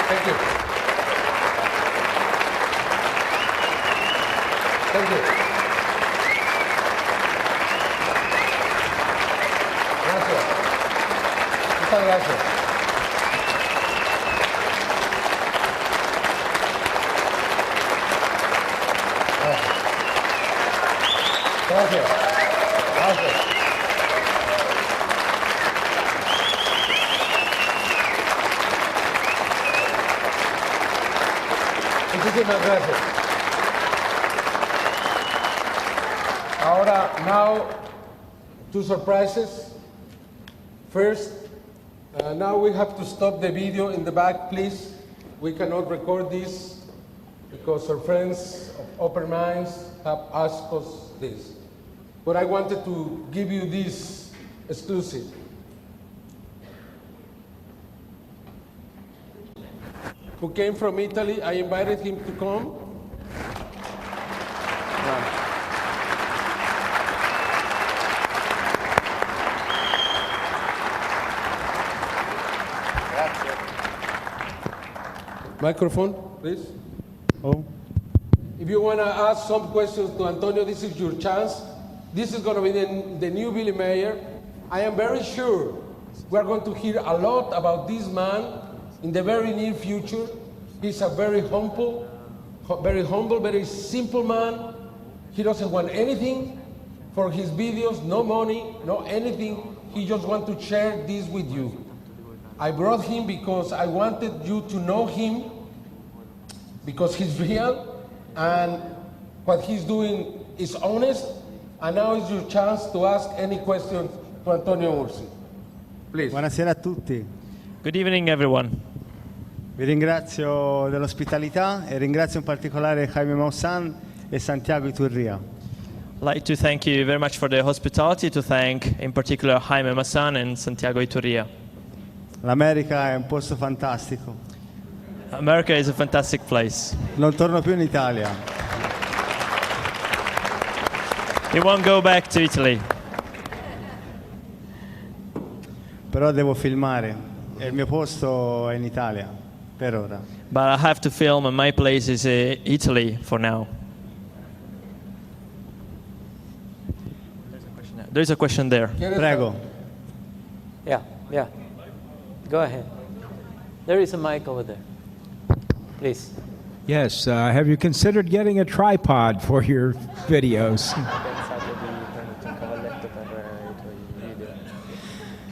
Thank you. Thank you. Gracias. Muchas gracias. Gracias. Gracias. Muchísimas gracias. Ahora, now, two surprises. First, now we have to stop the video in the back, please. We cannot record this because our friends of Open Minds have asked us this. But I wanted to give you this exclusive. Who came from Italy. I invited him to come. Microphone, please. Oh. If you want to ask some questions to Antonio, this is your chance. This is going to be the new Billy Mayer. I am very sure we are going to hear a lot about this man in the very near future. He's a very humble, very simple man. He doesn't want anything for his videos, no money, no anything. He just wants to share this with you. I brought him because I wanted you to know him, because he's real and what he's doing is honest. And now is your chance to ask any question to Antonio Orsi. Please. Buonasera a tutti. Good evening, everyone. Vi ringrazio dell'ospitalità e ringrazio in particolare Jaime Maussan e Santiago Iturria. I'd like to thank you very much for the hospitality, to thank in particular Jaime Maussan and Santiago Iturria. L'America è un posto fantastico. America is a fantastic place. Non torno più in Italia. We won't go back to Italy. Però devo filmare e il mio posto è in Italia per ora. But I have to film and my place is Italy for now. There's a question there. Prego. Yeah. Go ahead. There is a mic over there. Please. Yes, have you considered getting a tripod for your videos?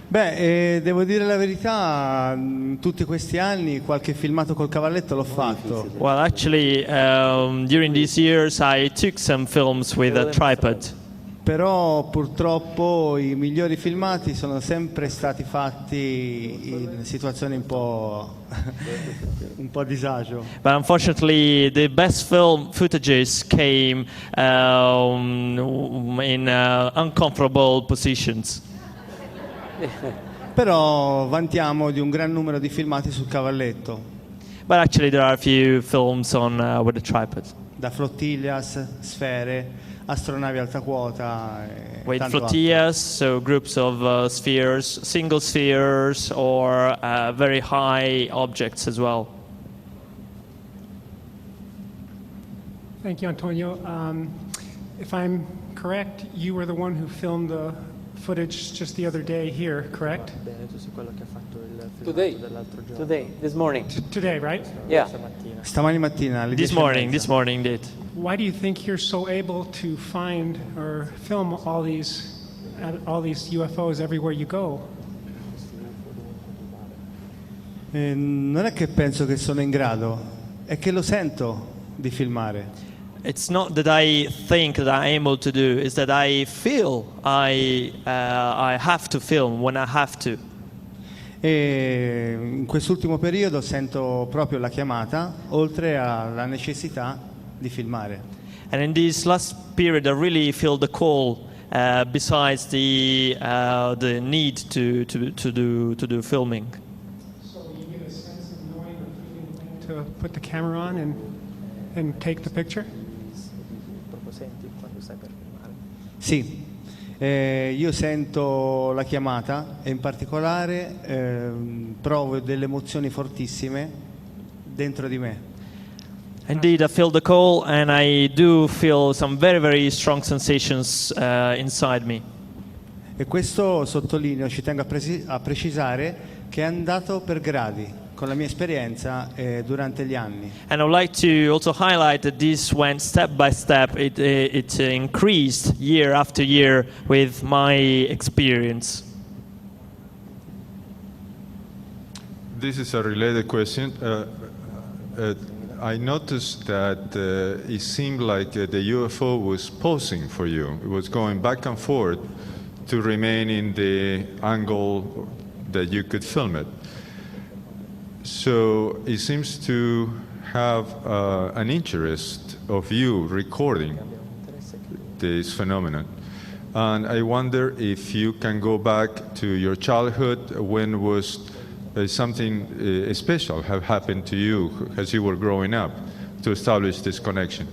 Beh, devo dire la verità, tutti questi anni qualche filmato col cavalletto l'ho fatto. Well, actually, during these years I took some films with a tripod. Però purtroppo i migliori filmati sono sempre stati fatti in situazioni un po' a disagio. But unfortunately, the best film footages came in uncomfortable positions. Però vantiamo di un gran numero di filmati sul cavalletto. But actually, there are a few films on with a tripod. Da flottillas, sfere, astronavi alta quota. With Tanto flotillas, so groups of spheres, single spheres, or very high objects as well. Thank you, Antonio. If I'm correct, you were the one who filmed the footage just the other day here, correct? Today, this morning. Today, right? Yeah. Stamani mattina alle This 10:30. morning did. Why do you think you're so able to find or film all these UFOs everywhere you go? Non è che penso che sono in grado, è che lo sento di filmare. It's not that I think that I'm able to do, it's that I feel I have to film when I have to. E in quest'ultimo periodo sento proprio la chiamata, oltre alla necessità di filmare. And in this last period, I really feel the call, besides the need to do filming. So you get a sense of knowing or feeling to put the camera on and take the picture? Sì, io sento la chiamata e in particolare provo delle emozioni fortissime dentro di me. Indeed, I feel the call and I do feel some very, very strong sensations inside me. E questo, sottolineo, ci tengo a precisare, che è andato per gradi con la mia esperienza durante gli anni. And I would like to also highlight that this went step by step. It increased year after year with my experience. This is a related question. I noticed that it seemed like the UFO was posing for you. It was going back and forth to remain in the angle that you could film it. So it seems to have an interest of you recording this phenomenon. And I wonder if you can go back to your childhood. When was something special have happened to you as you were growing up to establish this connection?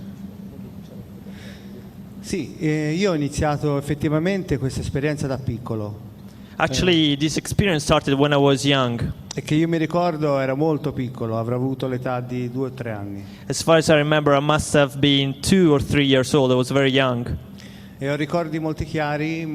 Sì, io ho iniziato effettivamente questa esperienza da piccolo. Actually, this experience started when I was young. E che io mi ricordo era molto piccolo, avrò avuto l'età di 2 o 3 anni. As far as I remember, I must have been 2 or 3 years old. I was very young. E ho ricordi molto chiari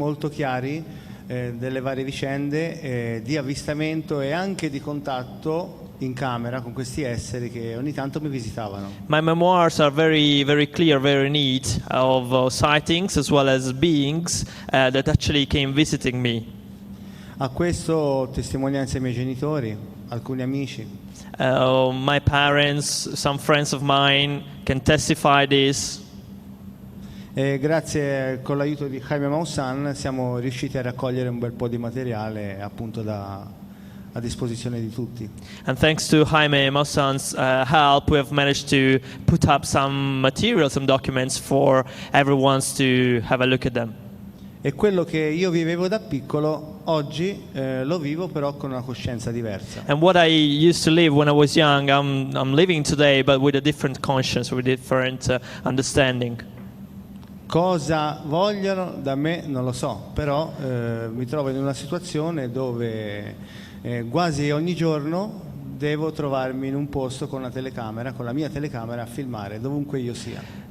delle varie vicende di avvistamento e anche di contatto in camera con questi esseri che ogni tanto mi visitavano. My memoirs are very, very clear, very neat, of sightings as well as beings that actually came visiting me. A questo testimonianza i miei genitori, alcuni amici. My parents, some friends of mine can testify this. E grazie, con l'aiuto di Jaime Maussan, siamo riusciti a raccogliere un bel po' di materiale appunto a disposizione di tutti. And thanks to Jaime and Maussan's help, we have managed to put up some material, some documents for everyone to have a look at them. E quello che io vivevo da piccolo, oggi lo vivo però con una coscienza diversa. And what I used to live when I was young, I'm living today, but with a different conscience, with a different understanding. Cosa vogliono da me non lo so, però mi trovo in una situazione dove quasi ogni giorno devo trovarmi in un posto con una telecamera, con la mia telecamera a filmare dovunque io sia.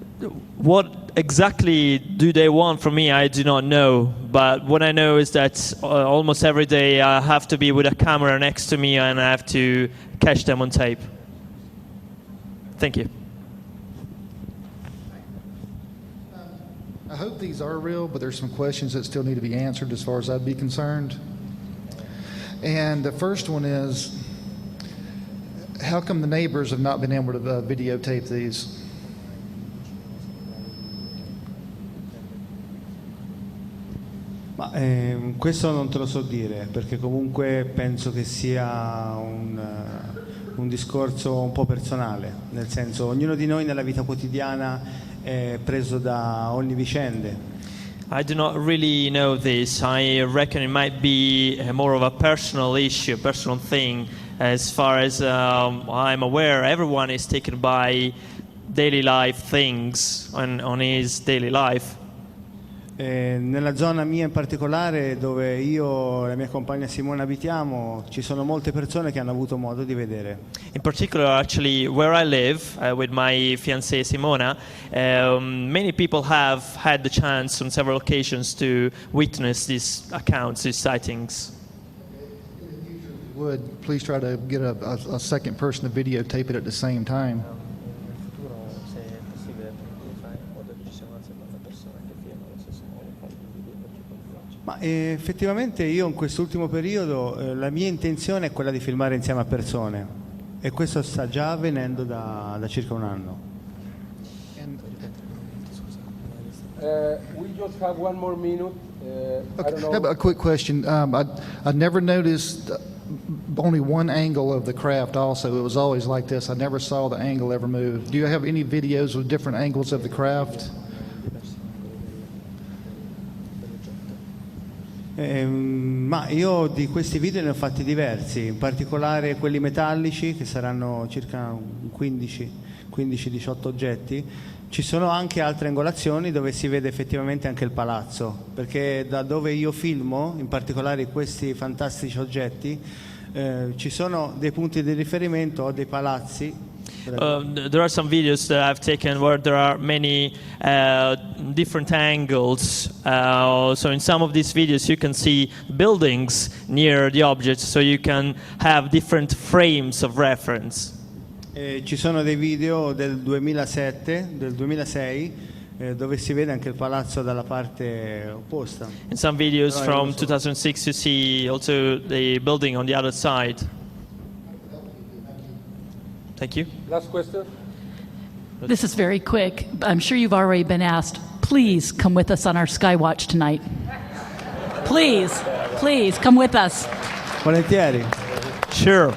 What exactly do they want from me, I do not know. But what I know is that almost every day I have to be with a camera next to me and I have to catch them on tape. Thank you. I hope these are real, but there's some questions that still need to be answered as far as I'd be concerned. And the first one is, how come the neighbors have not been able to videotape these? Ma, questo non te lo so dire, perché comunque penso che sia un discorso un po' personale, nel senso ognuno di noi nella vita quotidiana è preso da ogni vicende. I do not really know this. I reckon it might be more of a personal issue, a personal thing. As far as I'm aware, everyone is taken by daily life things on his daily life. Nella zona mia in particolare, dove io e la mia compagna Simona abitiamo, ci sono molte persone che hanno avuto modo di vedere. In particular, actually, where I live with my fiancée Simona, many people have had the chance on several occasions to witness these accounts, these sightings. Would please try to get a second person to videotape it at the same time. Ma effettivamente io in quest'ultimo periodo la mia intenzione è quella di filmare insieme a persone, e questo sta già avvenendo da circa un anno. We just have one more minute. I don't I have know. a quick question. I never noticed only one angle of the craft also. It was always like this. I never saw the angle ever move. Do you have any videos with different angles of the craft? Ma io di questi video ne ho fatti diversi, in particolare quelli metallici, che saranno circa 15-18 oggetti. Ci sono anche altre angolazioni dove si vede effettivamente anche il palazzo, perché da dove io filmo, in particolare questi fantastici oggetti, ci sono dei punti di riferimento o dei palazzi. There are some videos that I've taken where there are many different angles. So in some of these videos you can see buildings near the object, so you can have different frames of reference. Ci sono dei video del 2007, del 2006, dove si vede anche il palazzo dalla parte opposta. In some videos from 2006 you see also the building on the other side. Thank you. Last question. This is very quick. I'm sure you've already been asked. Please come with us on our Skywatch tonight. Please come with us. Volentieri. Sure.